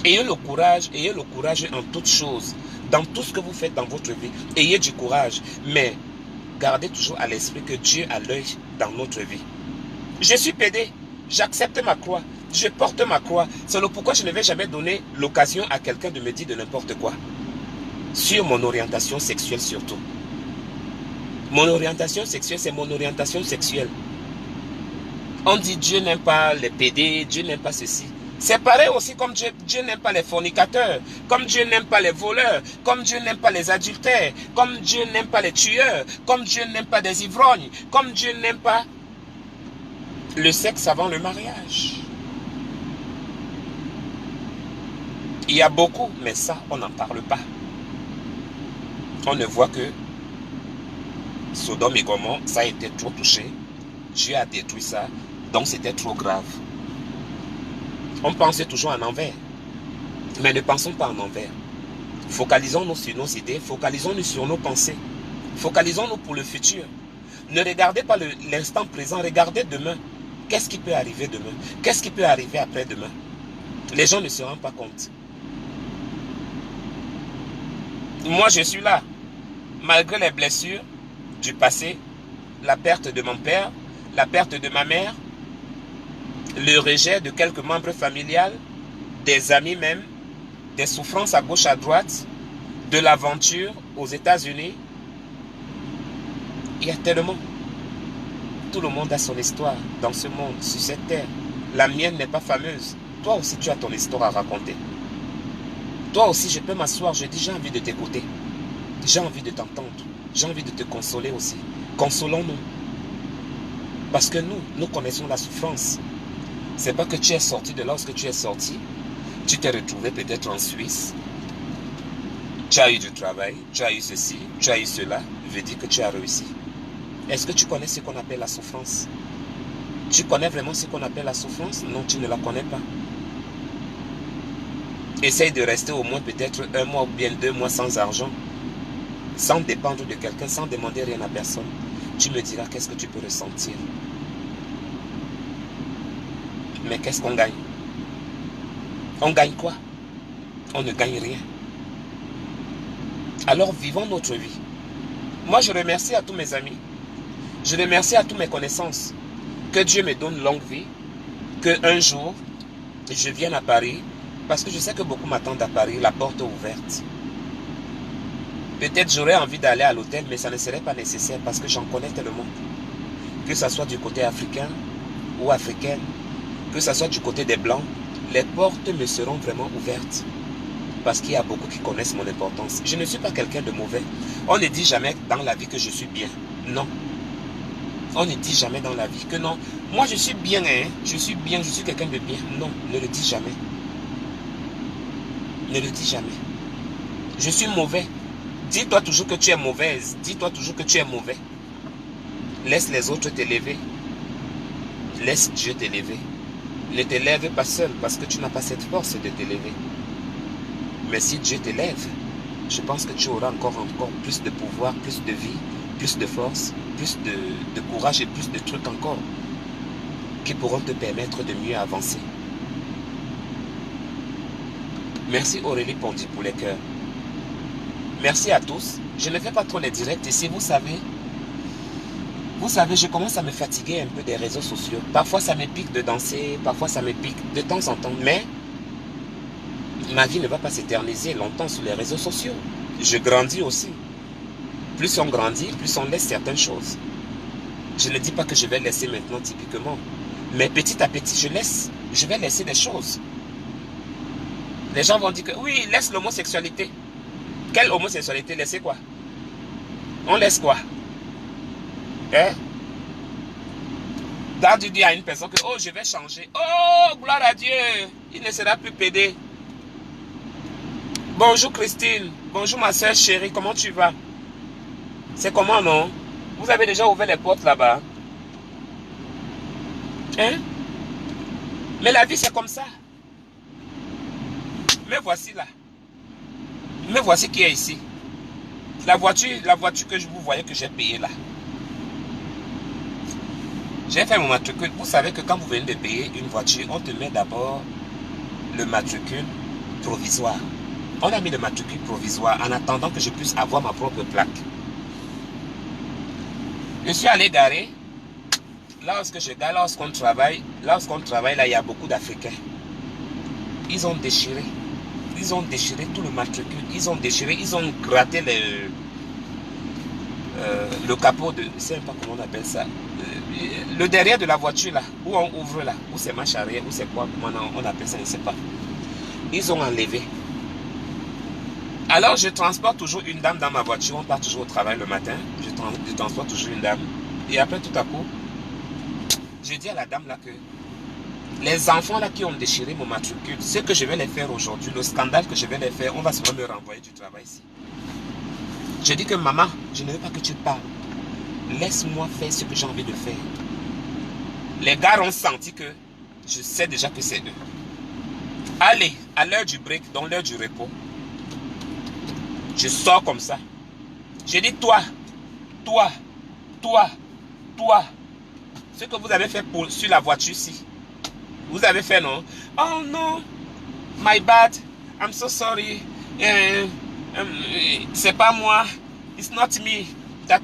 Ayez le courage en toutes choses. Dans tout ce que vous faites dans votre vie. Ayez du courage. Mais gardez toujours à l'esprit que Dieu a l'œil dans notre vie. Je suis pédé. J'accepte ma croix. Je porte ma croix. C'est le pourquoi je ne vais jamais donner l'occasion à quelqu'un de me dire de n'importe quoi. Sur mon orientation sexuelle surtout. Mon orientation sexuelle, c'est mon orientation sexuelle. On dit Dieu n'aime pas les pédés, Dieu n'aime pas ceci. C'est pareil aussi comme Dieu n'aime pas les fornicateurs, comme Dieu n'aime pas les voleurs, comme Dieu n'aime pas les adultères, comme Dieu n'aime pas les tueurs, comme Dieu n'aime pas des ivrognes, comme Dieu n'aime pas le sexe avant le mariage. Il y a beaucoup, mais ça, on n'en parle pas. On ne voit que Sodome et Gomorrhe, ça a été trop touché. Dieu a détruit ça, donc c'était trop grave. On pense toujours en envers, mais ne pensons pas en envers. Focalisons-nous sur nos idées, focalisons-nous sur nos pensées. Focalisons-nous pour le futur. Ne regardez pas l'instant présent, regardez demain. Qu'est-ce qui peut arriver demain? Qu'est-ce qui peut arriver après-demain? Les gens ne se rendent pas compte. Moi, je suis là. Malgré les blessures du passé, la perte de mon père, la perte de ma mère, le rejet de quelques membres familiaux, des amis même, des souffrances à gauche à droite, de l'aventure aux États-Unis. Il y a tellement. Tout le monde a son histoire dans ce monde, sur cette terre. La mienne n'est pas fameuse. Toi aussi, tu as ton histoire à raconter. Toi aussi, je peux m'asseoir, je dis, j'ai envie de t'écouter. J'ai envie de t'entendre. J'ai envie de te consoler aussi. Consolons-nous. Parce que nous connaissons la souffrance. C'est pas que tu es sorti de lorsque tu es sorti. Tu t'es retrouvé peut-être en Suisse. Tu as eu du travail, tu as eu ceci, tu as eu cela. Je veux dire que tu as réussi. Est-ce que tu connais ce qu'on appelle la souffrance? Tu connais vraiment ce qu'on appelle la souffrance? Non, tu ne la connais pas. Essaye de rester au moins peut-être 1 mois ou bien 2 mois sans argent. Sans dépendre de quelqu'un, sans demander rien à personne. Tu me diras qu'est-ce que tu peux ressentir. Mais qu'est-ce qu'on gagne? On gagne quoi? On ne gagne rien. Alors vivons notre vie. Moi je remercie à tous mes amis. Je remercie à tous mes connaissances. Que Dieu me donne longue vie. Que un jour, je vienne à Paris. Parce que je sais que beaucoup m'attendent à Paris. La porte est ouverte. Peut-être j'aurais envie d'aller à l'hôtel, mais ça ne serait pas nécessaire parce que j'en connais tellement. Que ce soit du côté africain ou africaine, que ce soit du côté des Blancs, les portes me seront vraiment ouvertes. Parce qu'il y a beaucoup qui connaissent mon importance. Je ne suis pas quelqu'un de mauvais. On ne dit jamais dans la vie que je suis bien. Non. On ne dit jamais dans la vie que non. Moi je suis bien, hein. Je suis bien, je suis quelqu'un de bien. Non, ne le dis jamais. Ne le dis jamais. Je suis mauvais. Dis-toi toujours que tu es mauvaise. Dis-toi toujours que tu es mauvais. Laisse les autres t'élever. Laisse Dieu t'élever. Ne t'élève pas seul parce que tu n'as pas cette force de t'élever. Mais si Dieu t'élève, je pense que tu auras encore plus de pouvoir, plus de vie, plus de force, plus de courage et plus de trucs encore qui pourront te permettre de mieux avancer. Merci Aurélie Pondy pour les cœurs. Merci à tous. Je ne fais pas trop les directs ici, vous savez, je commence à me fatiguer un peu des réseaux sociaux. Parfois, ça me pique de danser, parfois, ça me pique de temps en temps. Mais ma vie ne va pas s'éterniser longtemps sur les réseaux sociaux. Je grandis aussi. Plus on grandit, plus on laisse certaines choses. Je ne dis pas que je vais laisser maintenant typiquement. Mais petit à petit, je vais laisser des choses. Les gens vont dire que oui, laisse l'homosexualité. Quelle homosexualité? Laissez quoi? On laisse quoi? Hein? Daddy dit à une personne que oh, je vais changer. Oh, gloire à Dieu, il ne sera plus pédé. Bonjour Christine, bonjour ma soeur chérie, comment tu vas? C'est comment, non? Vous avez déjà ouvert les portes là-bas? Hein? Mais la vie c'est comme ça. Me voici là. Me voici qui est ici. La voiture que je vous voyais que j'ai payée là. J'ai fait mon matricule. Vous savez que quand vous venez de payer une voiture, on te met d'abord le matricule provisoire. On a mis le matricule provisoire en attendant que je puisse avoir ma propre plaque. Je suis allé garer. Lorsque je gare, lorsqu'on travaille là, il y a beaucoup d'Africains. Ils ont déchiré tout le matricule. Ils ont gratté le capot de, je ne sais pas comment on appelle ça. Le derrière de la voiture là, où on ouvre là, où c'est marche arrière, où c'est quoi, comment on appelle ça, je ne sais pas. Ils ont enlevé. Alors je transporte toujours une dame dans ma voiture, on part toujours au travail le matin, je transporte toujours une dame. Et après tout à coup, je dis à la dame là que les enfants là qui ont déchiré mon matricule, ce que je vais les faire aujourd'hui, le scandale que je vais les faire, on va souvent me renvoyer du travail ici. Je dis que maman, je ne veux pas que tu parles. Laisse-moi faire ce que j'ai envie de faire. Les gars ont senti que je sais déjà que c'est eux. Allez, à l'heure du break, dans l'heure du repos, je sors comme ça. Je dis toi, ce que vous avez fait sur la voiture ici. Vous avez fait non? Oh non, my bad, I'm so sorry. C'est pas moi, it's not me. Ta.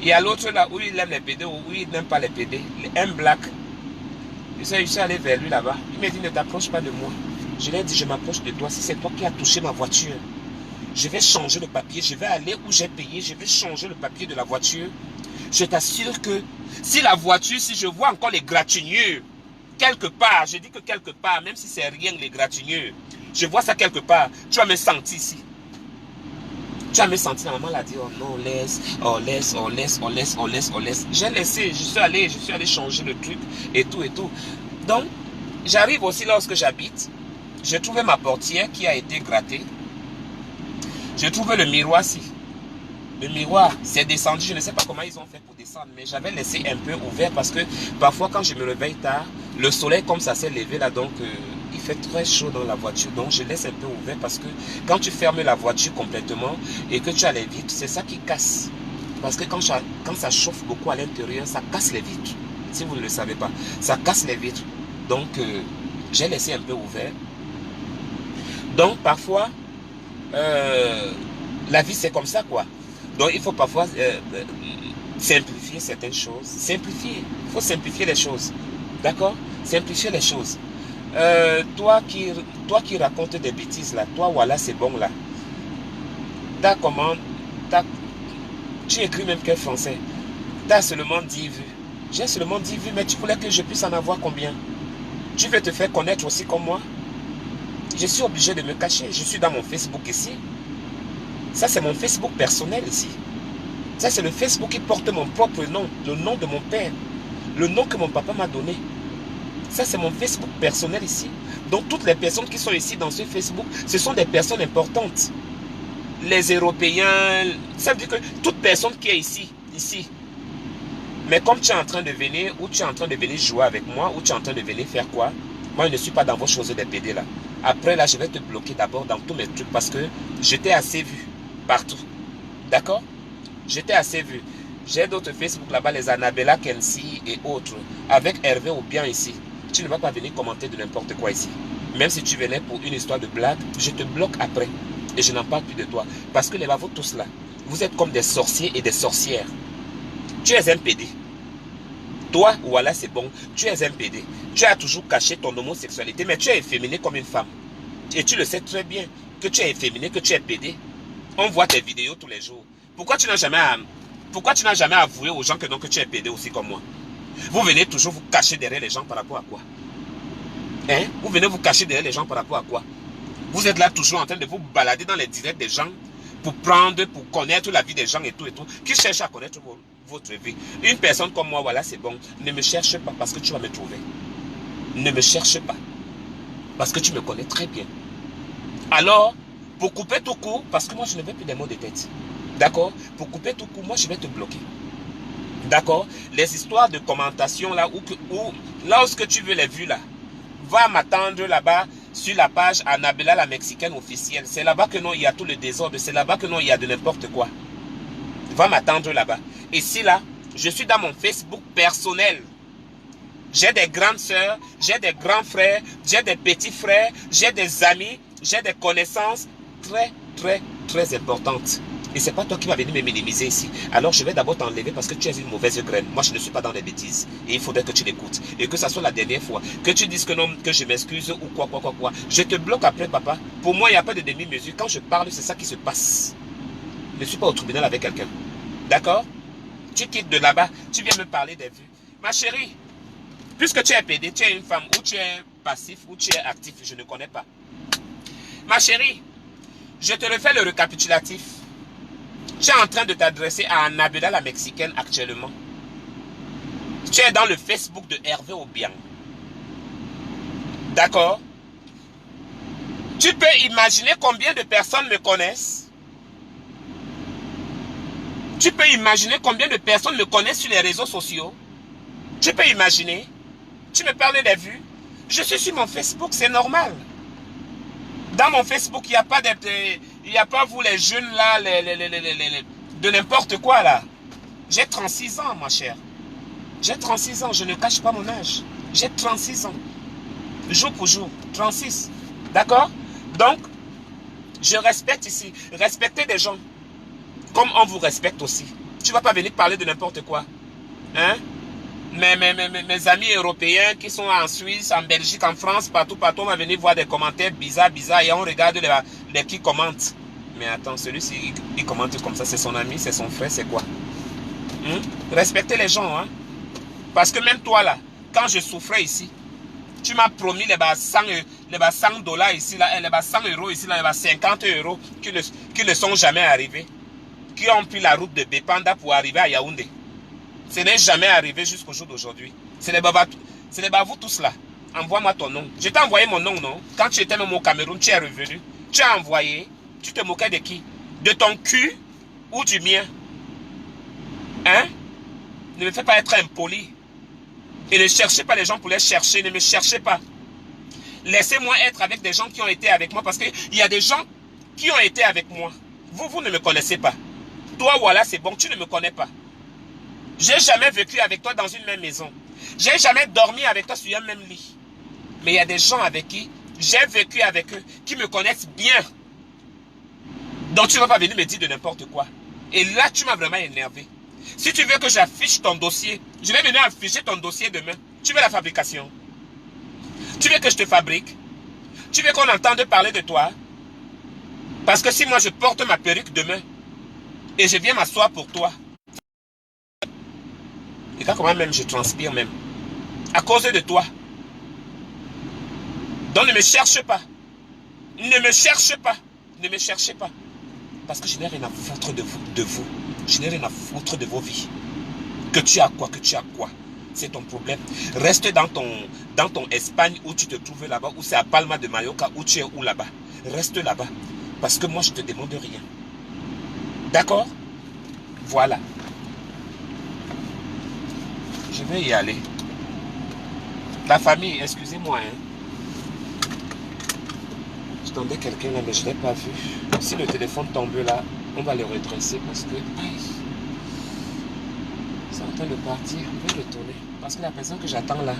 Il y a l'autre là où il aime les PD, où il n'aime pas les PD, un black. Je suis allé vers lui là-bas. Il m'a dit ne t'approche pas de moi. Je lui ai dit je m'approche de toi. Si c'est toi qui as touché ma voiture, je vais changer le papier. Je vais aller où j'ai payé. Je vais changer le papier de la voiture. Je t'assure que si la voiture, si je vois encore les gratignures quelque part, je dis que quelque part, même si c'est rien les gratignures, je vois ça quelque part, tu vas me sentir ici. Tu vas me sentir, la maman l'a dit, oh non, laisse. J'ai laissé, je suis allé changer le truc et tout. Donc, j'arrive aussi lorsque j'habite, j'ai trouvé ma portière qui a été grattée. J'ai trouvé le miroir ici. Le miroir, c'est descendu, je ne sais pas comment ils ont fait pour descendre, mais j'avais laissé un peu ouvert parce que parfois quand je me réveille tard, le soleil comme ça s'est levé là, donc il fait très chaud dans la voiture, donc je laisse un peu ouvert parce que quand tu fermes la voiture complètement et que tu as les vitres, c'est ça qui casse. Parce que quand ça chauffe beaucoup à l'intérieur, ça casse les vitres. Si vous ne le savez pas, ça casse les vitres. Donc j'ai laissé un peu ouvert. Donc parfois, la vie c'est comme ça quoi. Donc il faut parfois simplifier certaines choses. Simplifier, il faut simplifier les choses. D'accord? Simplifier les choses. Toi qui racontes des bêtises là, toi voilà c'est bon là. Tu écris même quel français? Tu as seulement 10 vues. J'ai seulement 10 vues, mais tu voulais que je puisse en avoir combien? Tu veux te faire connaître aussi comme moi? Je suis obligé de me cacher. Je suis dans mon Facebook ici. Ça c'est mon Facebook personnel ici. Ça c'est le Facebook qui porte mon propre nom, le nom de mon père, le nom que mon papa m'a donné. Ça c'est mon Facebook personnel ici. Donc toutes les personnes qui sont ici dans ce Facebook, ce sont des personnes importantes. Les Européens, ça veut dire que toute personne qui est ici. Mais comme tu es en train de venir, ou tu es en train de venir jouer avec moi, ou tu es en train de venir faire quoi, moi je ne suis pas dans vos choses des PD là. Après là, je vais te bloquer d'abord dans tous mes trucs parce que je t'ai assez vu partout. D'accord? J'étais assez vu. J'ai d'autres Facebook là-bas, les Annabella Kensi et autres. Avec Hervé ou bien ici. Tu ne vas pas venir commenter de n'importe quoi ici. Même si tu venais pour une histoire de blague, je te bloque après. Et je n'en parle plus de toi. Parce que là-bas, vous tous là, vous êtes comme des sorciers et des sorcières. Tu es un PD. Toi, voilà, c'est bon. Tu es un PD. Tu as toujours caché ton homosexualité, mais tu es efféminé comme une femme. Et tu le sais très bien que tu es efféminé, que tu es PD. On voit tes vidéos tous les jours. Pourquoi tu n'as jamais avoué aux gens que non, que tu es PD aussi comme moi? Vous venez toujours vous cacher derrière les gens par rapport à quoi? Hein? Vous venez vous cacher derrière les gens par rapport à quoi? Vous êtes là toujours en train de vous balader dans les directs des gens pour connaître la vie des gens et tout, qui cherchent à connaître votre vie. Une personne comme moi, voilà, c'est bon. Ne me cherche pas parce que tu vas me trouver. Ne me cherche pas parce que tu me connais très bien. Alors, pour couper tout court, parce que moi je ne veux plus des mots de tête. D'accord? Pour couper tout court, moi je vais te bloquer. D'accord? Les histoires de commentation là, là où ce que tu veux les vues là, va m'attendre là-bas sur la page Annabella la Mexicaine officielle. C'est là-bas que non, il y a tout le désordre. C'est là-bas que non, il y a de n'importe quoi. Va m'attendre là-bas. Et si là, je suis dans mon Facebook personnel. J'ai des grandes sœurs, j'ai des grands frères, j'ai des petits frères, j'ai des amis, j'ai des connaissances très, très, très importantes. Et c'est pas toi qui vas venir me minimiser ici. Alors je vais d'abord t'enlever parce que tu es une mauvaise graine. Moi je ne suis pas dans les bêtises. Et il faudrait que tu l'écoutes. Et que ça soit la dernière fois. Que tu dises que non, que je m'excuse ou quoi. Je te bloque après, papa. Pour moi, il n'y a pas de demi-mesure. Quand je parle, c'est ça qui se passe. Je ne suis pas au tribunal avec quelqu'un. D'accord? Tu quittes de là-bas. Tu viens me parler des vues. Ma chérie, puisque tu es PD, tu es une femme, ou tu es passif, ou tu es actif, je ne connais pas. Ma chérie, je te refais le récapitulatif. Tu es en train de t'adresser à Annabella la Mexicaine actuellement. Tu es dans le Facebook de Hervé Obiang. D'accord? Tu peux imaginer combien de personnes me connaissent? Tu peux imaginer combien de personnes me connaissent sur les réseaux sociaux? Tu peux imaginer? Tu me parles des vues? Je suis sur mon Facebook, c'est normal. Dans mon Facebook, il n'y a pas vous les jeunes là, de n'importe quoi là. J'ai 36 ans, ma chère. J'ai 36 ans, je ne cache pas mon âge. J'ai 36 ans. Jour pour jour, 36. D'accord? Donc, je respecte ici. Respectez des gens. Comme on vous respecte aussi. Tu ne vas pas venir parler de n'importe quoi. Hein? Mes amis européens qui sont en Suisse, en Belgique, en France, partout, on va venir voir des commentaires bizarres, et on regarde les qui commentent. Mais attends, celui-ci, il commente comme ça, c'est son ami, c'est son frère, c'est quoi? Respectez les gens, hein? Parce que même toi, là, quand je souffrais ici, tu m'as promis les 100 dollars ici, là, les 100 euros ici, là, les 50 euros qui ne sont jamais arrivés, qui ont pris la route de Bepanda pour arriver à Yaoundé. Ce n'est jamais arrivé jusqu'au jour d'aujourd'hui. C'est les bavous tous là. Envoie-moi ton nom. Je t'ai envoyé mon nom, non? Quand tu étais même au Cameroun, tu es revenu. Tu as envoyé. Tu te moquais de qui? De ton cul ou du mien? Hein? Ne me fais pas être impoli. Et ne cherchez pas les gens pour les chercher. Ne me cherchez pas. Laissez-moi être avec des gens qui ont été avec moi. Parce qu'il y a des gens qui ont été avec moi. Vous ne me connaissez pas. Toi, voilà, c'est bon. Tu ne me connais pas. J'ai jamais vécu avec toi dans une même maison. J'ai jamais dormi avec toi sur un même lit. Mais il y a des gens avec qui j'ai vécu avec eux, qui me connaissent bien. Donc tu ne vas pas venir me dire de n'importe quoi. Et là, tu m'as vraiment énervé. Si tu veux que j'affiche ton dossier, je vais venir afficher ton dossier demain. Tu veux la fabrication? Tu veux que je te fabrique? Tu veux qu'on entende parler de toi? Parce que si moi je porte ma perruque demain, et je viens m'asseoir pour toi, et quand même je transpire même. À cause de toi. Donc ne me cherche pas. Ne me cherche pas. Ne me cherchez pas. Parce que je n'ai rien à foutre de vous. Je n'ai rien à foutre de vos vies. Que tu as quoi, c'est ton problème. Reste dans ton Espagne où tu te trouves là-bas, ou c'est à Palma de Mallorca, où tu es où là-bas. Reste là-bas. Parce que moi je te demande rien. D'accord? Voilà. Je vais y aller. La famille, excusez-moi. Hein. J'attendais quelqu'un là, mais je ne l'ai pas vu. Si le téléphone tombe là, on va le redresser parce que... c'est en train de partir. On va retourner. Parce que la personne que j'attends là,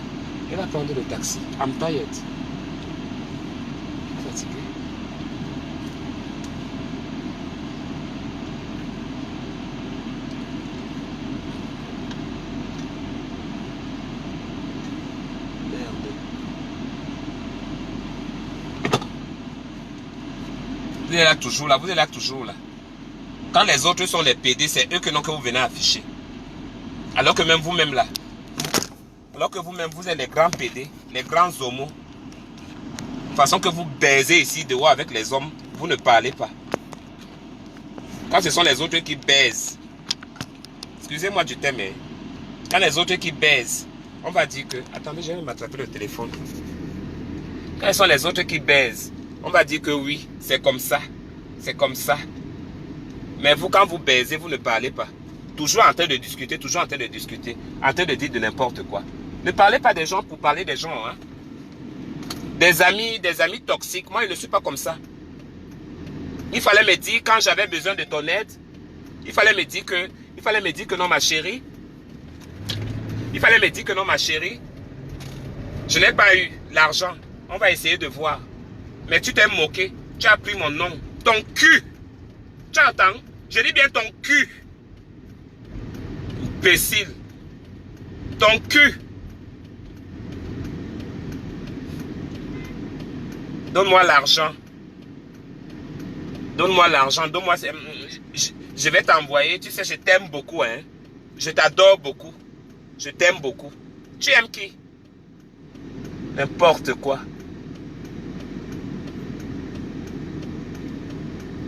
elle va prendre le taxi. I'm tired. Je suis fatigué. êtes là toujours là, vous êtes là toujours là. Quand les autres sont les PD, c'est eux que vous venez afficher. Alors que même vous-même là, alors que vous-même vous êtes les grands PD, les grands homos. De façon que vous baisez ici dehors avec les hommes, vous ne parlez pas. Quand ce sont les autres qui baisent, excusez-moi du thème, mais quand les autres qui baisent, on va dire que... Attendez, je vais m'attraper le téléphone. Quand ce sont les autres qui baisent, on va dire que oui, c'est comme ça. C'est comme ça. Mais vous, quand vous baisez, vous ne parlez pas. Toujours en train de discuter, toujours en train de discuter. En train de dire de n'importe quoi. Ne parlez pas des gens pour parler des gens. Hein. Des amis toxiques. Moi, je ne suis pas comme ça. Il fallait me dire, quand j'avais besoin de ton aide, il fallait me dire que non, ma chérie. Il fallait me dire que non, ma chérie. Je n'ai pas eu l'argent. On va essayer de voir. Mais tu t'es moqué. Tu as pris mon nom. Ton cul. Tu entends? Je dis bien ton cul. Imbécile. Ton cul. Donne-moi l'argent. Donne-moi l'argent. Donne-moi... Je vais t'envoyer. Tu sais, je t'aime beaucoup. Hein? Je t'adore beaucoup. Je t'aime beaucoup. Tu aimes qui? N'importe quoi.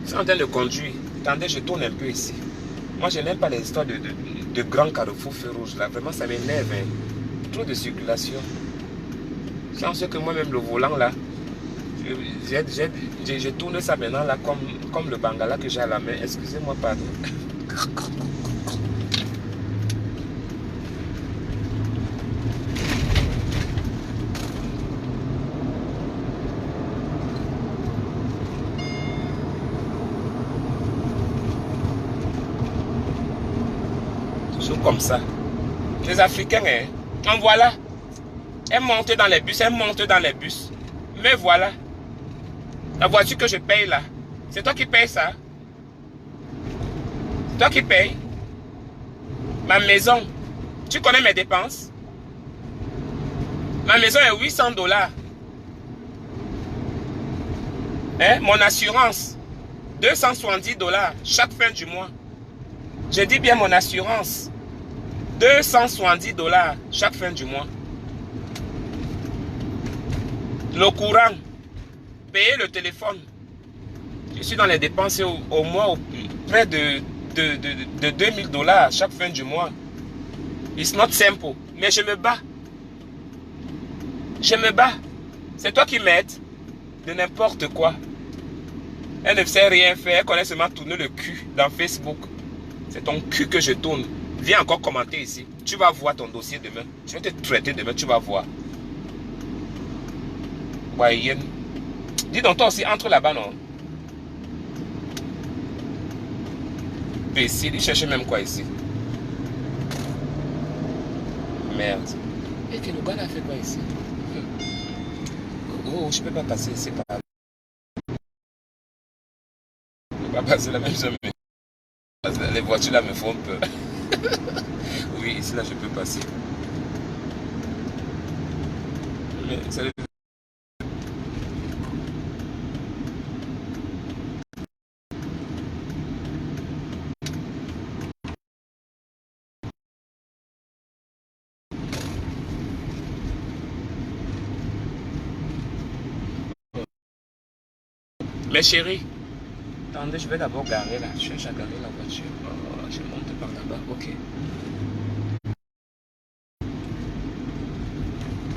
Je suis en train de conduire. Attendez, je tourne un peu ici. Moi, je n'aime pas les histoires de grands carrefours feu rouge. Là, vraiment, ça m'énerve. Hein. Trop de circulation. Sans ce que moi-même, le volant, là, je tourne ça maintenant, là, comme le bangala que j'ai à la main. Excusez-moi, pardon. Comme ça. Les Africains, hein, en voilà. Elles montent dans les bus, elles montent dans les bus. Mais voilà. La voiture que je paye là, c'est toi qui payes ça. C'est toi qui payes. Ma maison, tu connais mes dépenses. Ma maison est 800 $. Hein? Mon assurance, 270 $ chaque fin du mois. Je dis bien mon assurance. 270 $ chaque fin du mois. Le courant, payer le téléphone. Je suis dans les dépenses au mois près de 2000 $ chaque fin du mois. It's not simple. Mais je me bats. Je me bats. C'est toi qui m'aides de n'importe quoi. Elle ne sait rien faire. Elle connaît seulement tourner le cul dans Facebook. C'est ton cul que je tourne. Viens encore commenter ici. Tu vas voir ton dossier demain. Je vais te traiter demain. Tu vas voir. Voyez. Dis donc toi aussi, entre là-bas, non? Imbécile, il cherchait même quoi ici? Merde. Et que le gars a fait quoi ici? Oh, je peux pas passer ici par là. Je peux pas passer là même jamais. Les voitures là me font peur. Oui, ici là je peux passer. Mais ça... Mais chérie, attendez, je vais d'abord garer là. Je cherche à garer la voiture. Oh, je monte par là-bas. Ok.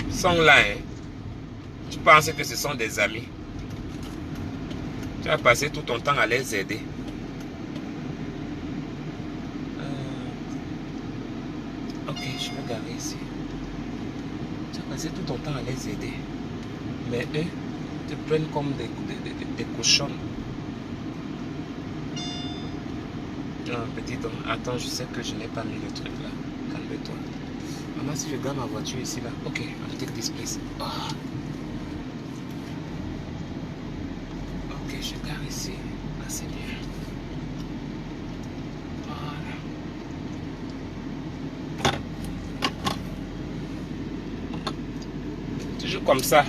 Ils sont là, hein. Tu penses que ce sont des amis. Tu vas passer tout ton temps à les aider. Ok, je vais garer ici. Tu vas passer tout ton temps à les aider. Mais eux te prennent comme des cochons. Non, petit homme, attends, je sais que je n'ai pas mis le truc là. Calme-toi. Maman, si je garde ma voiture ici là. Ok, I'll take this place. Oh. Ok, je garde ici. Là, c'est bien. Voilà. Toujours comme ça.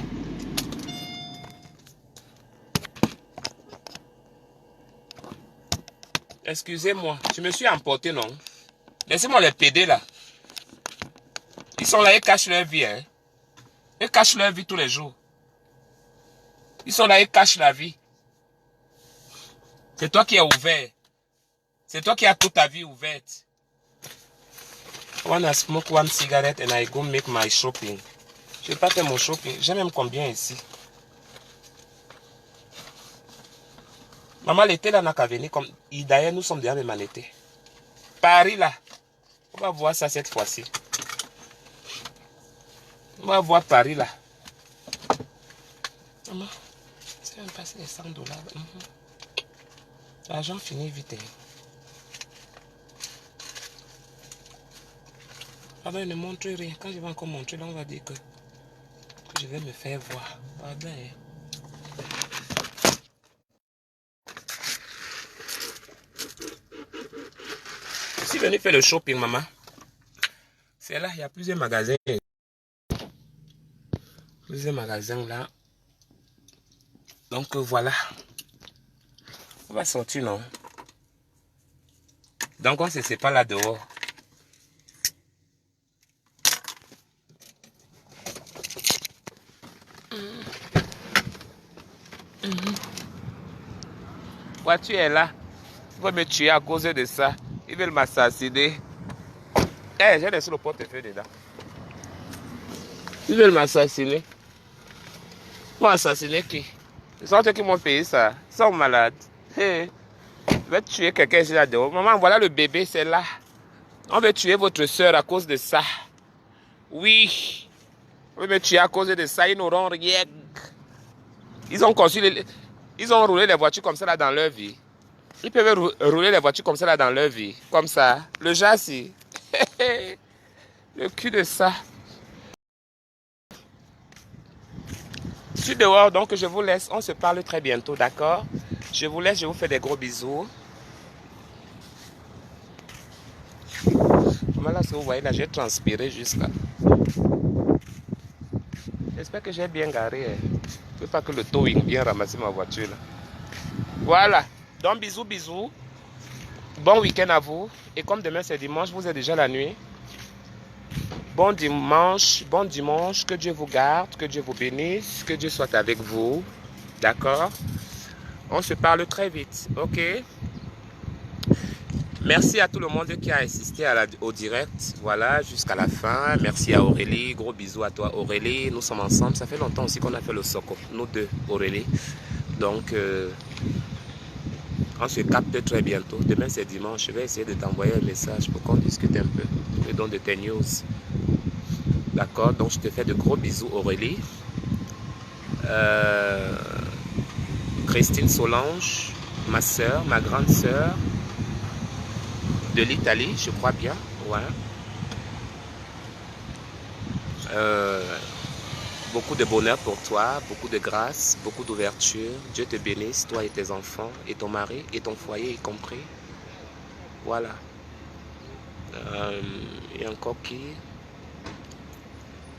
Excusez-moi, je me suis emporté, non? Laissez-moi les PD là. Ils sont là, ils cachent leur vie. Hein? Ils cachent leur vie tous les jours. Ils sont là, ils cachent la vie. C'est toi qui es ouvert. C'est toi qui as toute ta vie ouverte. I wanna smoke one cigarette and I go make my shopping. Je vais pas faire mon shopping. J'ai même combien ici. Maman, l'été là n'a qu'à venir. Comme... D'ailleurs, nous sommes déjà même en été. Paris là. On va voir ça cette fois-ci. On va voir Paris là. Maman, c'est même passé les $100. L'argent finit vite. Hein. Pardon, ne montre rien. Quand je vais encore montrer, là, on va dire que je vais me faire voir. Pardon. Hein. Je suis venu faire le shopping, maman. C'est là, il y a plusieurs magasins. Plusieurs magasins là. Donc voilà. On va sortir, non? Donc on se sépare là dehors. Voiture est là. Ils vont me tuer à cause de ça. Ils veulent m'assassiner. Eh, j'ai laissé le portefeuille dedans. Ils veulent m'assassiner. Ils vont assassiner qui? Ils sont ceux qui m'ont payé ça. Ils sont malades. Hey. Je vais tuer quelqu'un ici là-dedans. Maman, voilà le bébé, c'est là. On veut tuer votre soeur à cause de ça. Oui. On veut me tuer à cause de ça. Ils n'auront rien. Ils ont conçu Ils ont roulé les voitures comme ça là dans leur vie. Ils peuvent rouler les voitures comme ça là dans leur vie. Comme ça. Le châssis. Le cul de ça. Je suis dehors, donc je vous laisse. On se parle très bientôt, d'accord? Je vous laisse, je vous fais des gros bisous. Voilà ce que vous voyez là, j'ai transpiré jusqu'à. J'espère que j'ai bien garé. Hein. Je ne veux pas que le towing vienne ramasser ma voiture là. Voilà. Donc bisous, bisous. Bon week-end à vous. Et comme demain c'est dimanche, vous êtes déjà la nuit. Bon dimanche, que Dieu vous garde, que Dieu vous bénisse, que Dieu soit avec vous. D'accord? On se parle très vite, ok? Merci à tout le monde qui a assisté au direct, voilà, jusqu'à la fin. Merci à Aurélie, gros bisous à toi Aurélie. Nous sommes ensemble, ça fait longtemps aussi qu'on a fait le Soko, nous deux, Aurélie. Donc, on se capte très bientôt. Demain c'est dimanche, je vais essayer de t'envoyer un message pour qu'on discute un peu. Et donc de tes news. D'accord, donc je te fais de gros bisous Aurélie. Christine Solange, ma soeur, ma grande soeur de l'Italie, je crois bien. Ouais. Beaucoup de bonheur pour toi, beaucoup de grâce, beaucoup d'ouverture. Dieu te bénisse, toi et tes enfants, et ton mari, et ton foyer y compris. Voilà. Et encore qui?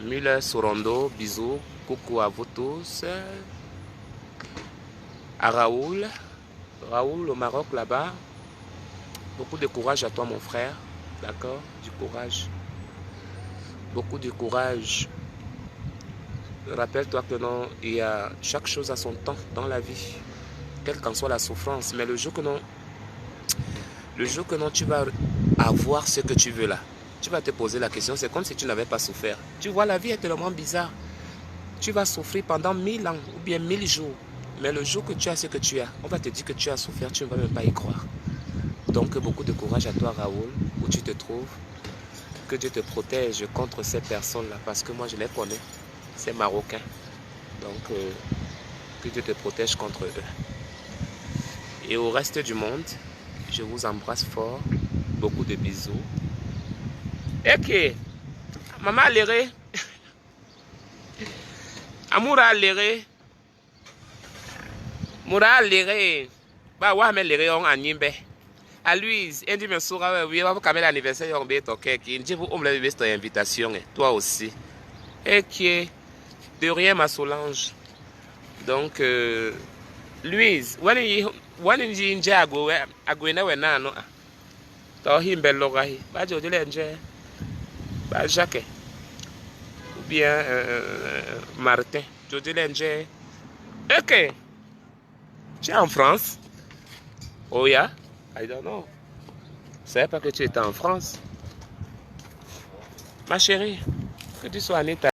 Müller Sorondo, bisous, coucou à vous tous. À Raoul au Maroc là-bas. Beaucoup de courage à toi mon frère, d'accord? Du courage. Beaucoup de courage. Rappelle-toi que non, il y a chaque chose à son temps dans la vie, quelle qu'en soit la souffrance. Mais le jour que non, tu vas avoir ce que tu veux là, tu vas te poser la question, c'est comme si tu n'avais pas souffert. Tu vois, la vie est tellement bizarre. Tu vas souffrir pendant 1000 ans ou bien 1000 jours. Mais le jour que tu as ce que tu as, on va te dire que tu as souffert, tu ne vas même pas y croire. Donc beaucoup de courage à toi Raoul, où tu te trouves. Que Dieu te protège contre ces personnes-là, parce que moi je les connais. C'est marocain. Donc que Dieu te protège contre eux. Et au reste du monde, je vous embrasse fort. Beaucoup de bisous. Ok. Maman Léré. Amoura Léré. Moura Léré. Bah ouais mais Léré on animé. À Louise, elle dit me soura oui, on va quand même l'anniversaire on va être OK. Il dit vous on me cette invitation toi aussi. Et qui est de rien ma Solange. Donc Louise, when you enjoy ago na we na no. To himbe loga hi. Ba jo dile enjoy. Ba Jacques. Ou bien Martin. Jo dile enjoy. OK. Tu es en France? Oh yeah? I don't know. Je savais pas que tu étais en France. Ma chérie, que tu sois en Italie,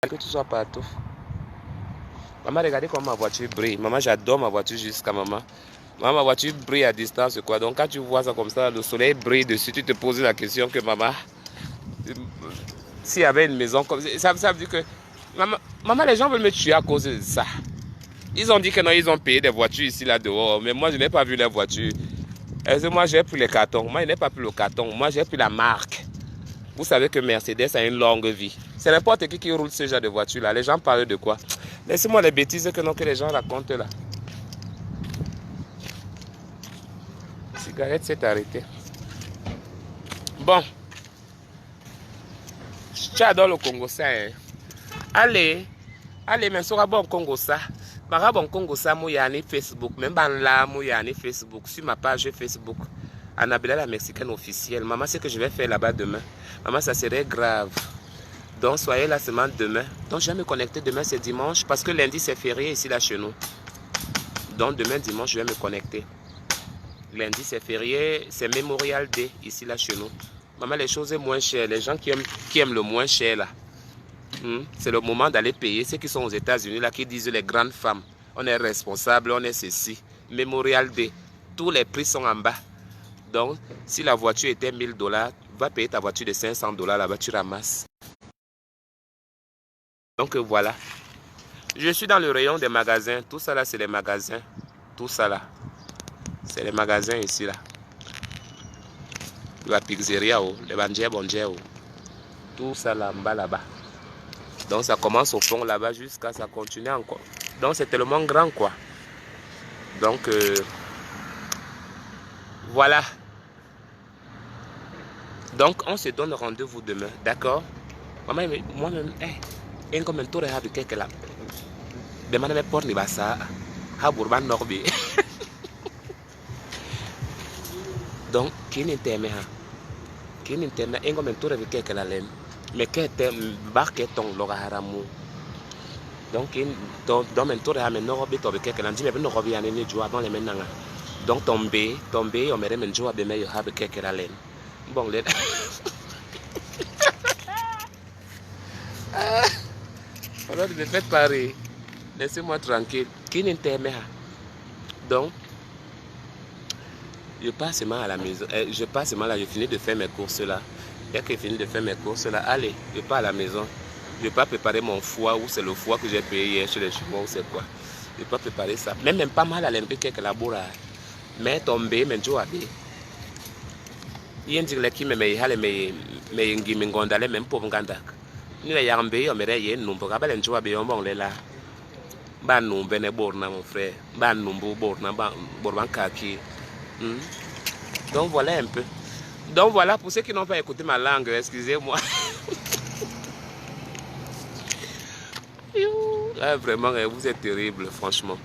que tu sois partout. Maman, regardez comment ma voiture brille. Maman, j'adore ma voiture jusqu'à maman. Maman, ma voiture brille à distance, quoi. Donc, quand tu vois ça comme ça, le soleil brille dessus, tu te poses la question que maman, s'il y avait une maison comme ça, ça veut dire que maman, les gens veulent me tuer à cause de ça. Ils ont dit que non, ils ont payé des voitures ici, là dehors. Mais moi, je n'ai pas vu les voitures. Moi, j'ai pris les cartons. Moi, je n'ai pas pris le carton. Moi, j'ai pris la marque. Vous savez que Mercedes a une longue vie. C'est n'importe qui roule ce genre de voiture-là. Les gens parlent de quoi? Laissez-moi les bêtises que les gens racontent là. La cigarette s'est arrêtée. Bon. J'adore le Congo ça. Hein. Allez, mais ça bon Congo ça. Mara bon Congo ça, moi y Facebook. Même là, moi y Facebook. Sur ma page Facebook. Annabella la mexicaine officielle. Maman, c'est que je vais faire là-bas demain. Maman, ça serait grave. Donc, soyez là seulement demain. Donc, je vais me connecter demain, c'est dimanche. Parce que lundi, c'est férié ici, là, chez nous. Donc, demain, dimanche, je vais me connecter. Lundi, c'est férié. C'est Memorial Day, ici, là, chez nous. Maman, les choses sont moins chères. Les gens qui aiment le moins cher, là. C'est le moment d'aller payer. Ceux qui sont aux États-Unis, là, qui disent les grandes femmes. On est responsable, on est ceci. Memorial Day. Tous les prix sont en bas. Donc, si la voiture était $1000, va payer ta voiture de $500 là-bas, tu ramasses. Donc, voilà. Je suis dans le rayon des magasins. Tout ça là, c'est les magasins. Tout ça là. C'est les magasins ici là. La pizzeria, les banjères. Tout ça là, en bas là-bas. Donc, ça commence au fond là-bas jusqu'à ça continue encore. Donc, c'est tellement grand quoi. Donc, voilà. Donc, on se donne rendez-vous demain, d'accord? Maman, moi-même, un commentaire avec quelque là. Demain, je vais porter ça. Haburban Norbi. Donc, qui n'intéresse pas? Qui n'intéresse pas? Un commentaire avec quelque là. Mais qui est barqué ton logaramu? Donc, dans mon tour, je vais Norbi avec quelque là. Je vais Norbi à l'année du avant les maintenant. Donc, tomber, on me remet joie de meilleur avec quelque là. Bon, les... Alors, ne faites pas rire. Laissez-moi tranquille. Qui n'intéresse pas? Donc, je passe seulement à la maison. Je passe seulement là, je finis de faire mes courses là. Dès que je finis de faire mes courses là, allez, je pars à la maison. Je ne vais pas préparer mon foie ou c'est le foie que j'ai payé hier chez les Chinois ou c'est quoi. Je ne vais pas préparer ça. Même pas mal à l'enlever quelques laboura. Mais tomber, mais je vais il y a des gens qui me ngondale même pour nganda ni la yambe yo mere ye numbo ka bale njoa be yombo lela ba numbe ne borna mon frère ba numbo borna ba borban kaki. Donc voilà un peu. Donc voilà pour ceux qui n'ont pas écouté ma langue, excusez-moi. Ah, vraiment vous êtes terrible franchement.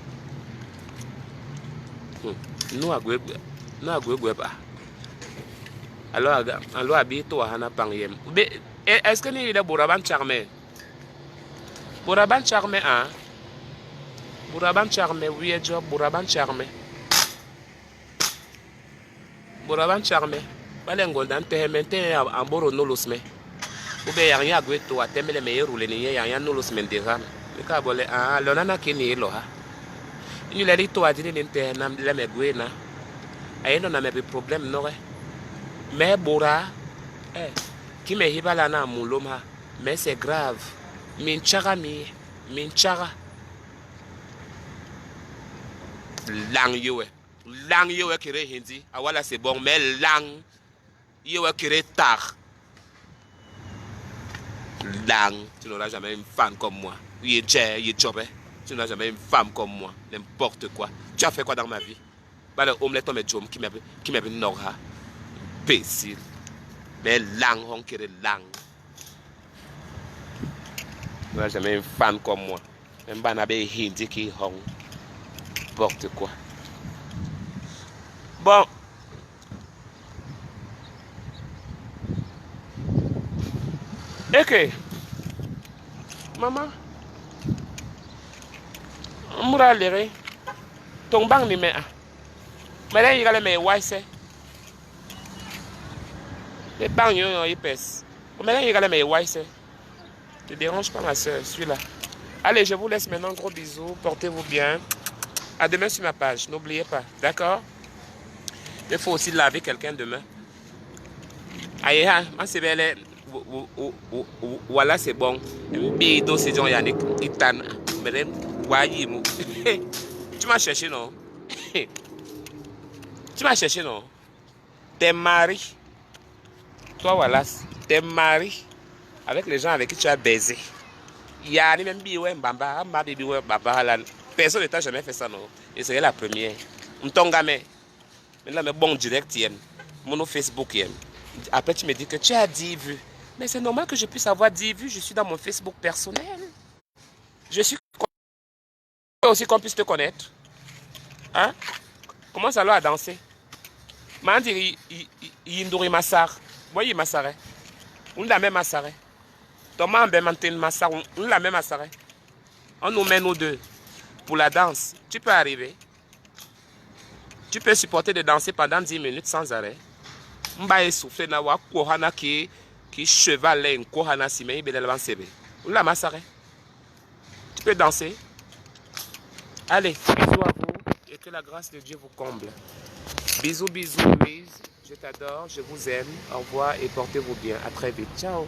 Nous à Gweba. Alors habite à Hana Pangiem. Est-ce que你的 Bouraban Charmé? Bouraban Charmé, hein? Bouraban Charmé, oui, job, Bouraban Charmé. Bouraban Charmé. Balengo dans tes métiers en boro nolusme. Ou bien rien à Gueto à temer les meilleurs ou les niais, rien nolusme des rames. Le cabole, ah, l'onana qui n'est là. Il a dit toi à dire l'internet, la meguena. Aïe, non, on a mes problèmes, non? Mais Bora, qui me hibala na muloma, mais c'est grave. Minchara. Lang yewe kire hindi, awala c'est bon, mais lang yewe kire tar. Lang, tu n'auras jamais une femme comme moi. Tu n'auras jamais une femme comme moi, n'importe quoi. Tu as fait quoi dans ma vie? Bah le omelette mais jom qui m'a vu nora. Imbécile. Mais lang, on kire lang. Tu n'auras jamais une femme comme moi. Même pas n'abe hindi qui hong. N'importe quoi. Bon. Ok. Maman. Mura lere. Ton bang ni me a. Mais là, il y a les waise. Les bangs, ils pèsent. Mais là, il y a les waise. Ne dérange pas ma soeur, je suis là. Allez, je vous laisse maintenant. Gros bisous. Portez-vous bien. À demain sur ma page. N'oubliez pas. D'accord? Il faut aussi laver quelqu'un demain. Aïe, c'est belle. Voilà, c'est bon. Bido, c'est John Yannick. Itan. Tu m'as cherché, non? Tu m'as cherché, non? T'es marié. Toi, voilà. T'es marié avec les gens avec qui tu as baisé. Il y a même personne ne t'a jamais fait ça, non? Et c'est la première. M'tongame. Maintenant, mais bon direct, mon Facebook, après, tu me dis que tu as 10 vues. Mais c'est normal que je puisse avoir 10 vues. Je suis dans mon Facebook personnel. Je suis aussi qu'on puisse te connaître. Hein? Comment ça l'a danser? Mandi, il Massar. Voyez Massare. On l'a même Massare. Thomas Mbemantine Massar. On l'a même Massare. On nous met nous deux. Pour la danse, tu peux arriver. Tu peux supporter de danser pendant 10 minutes sans arrêt. Mbaye souffle na wa kohana qui cheval en kohana si mais il sebe. On l'a Massare. Tu peux danser. Allez, bisous à vous et que la grâce de Dieu vous comble. Bisous, bisous, Louise. Je t'adore, je vous aime. Au revoir et portez-vous bien. À très vite. Ciao.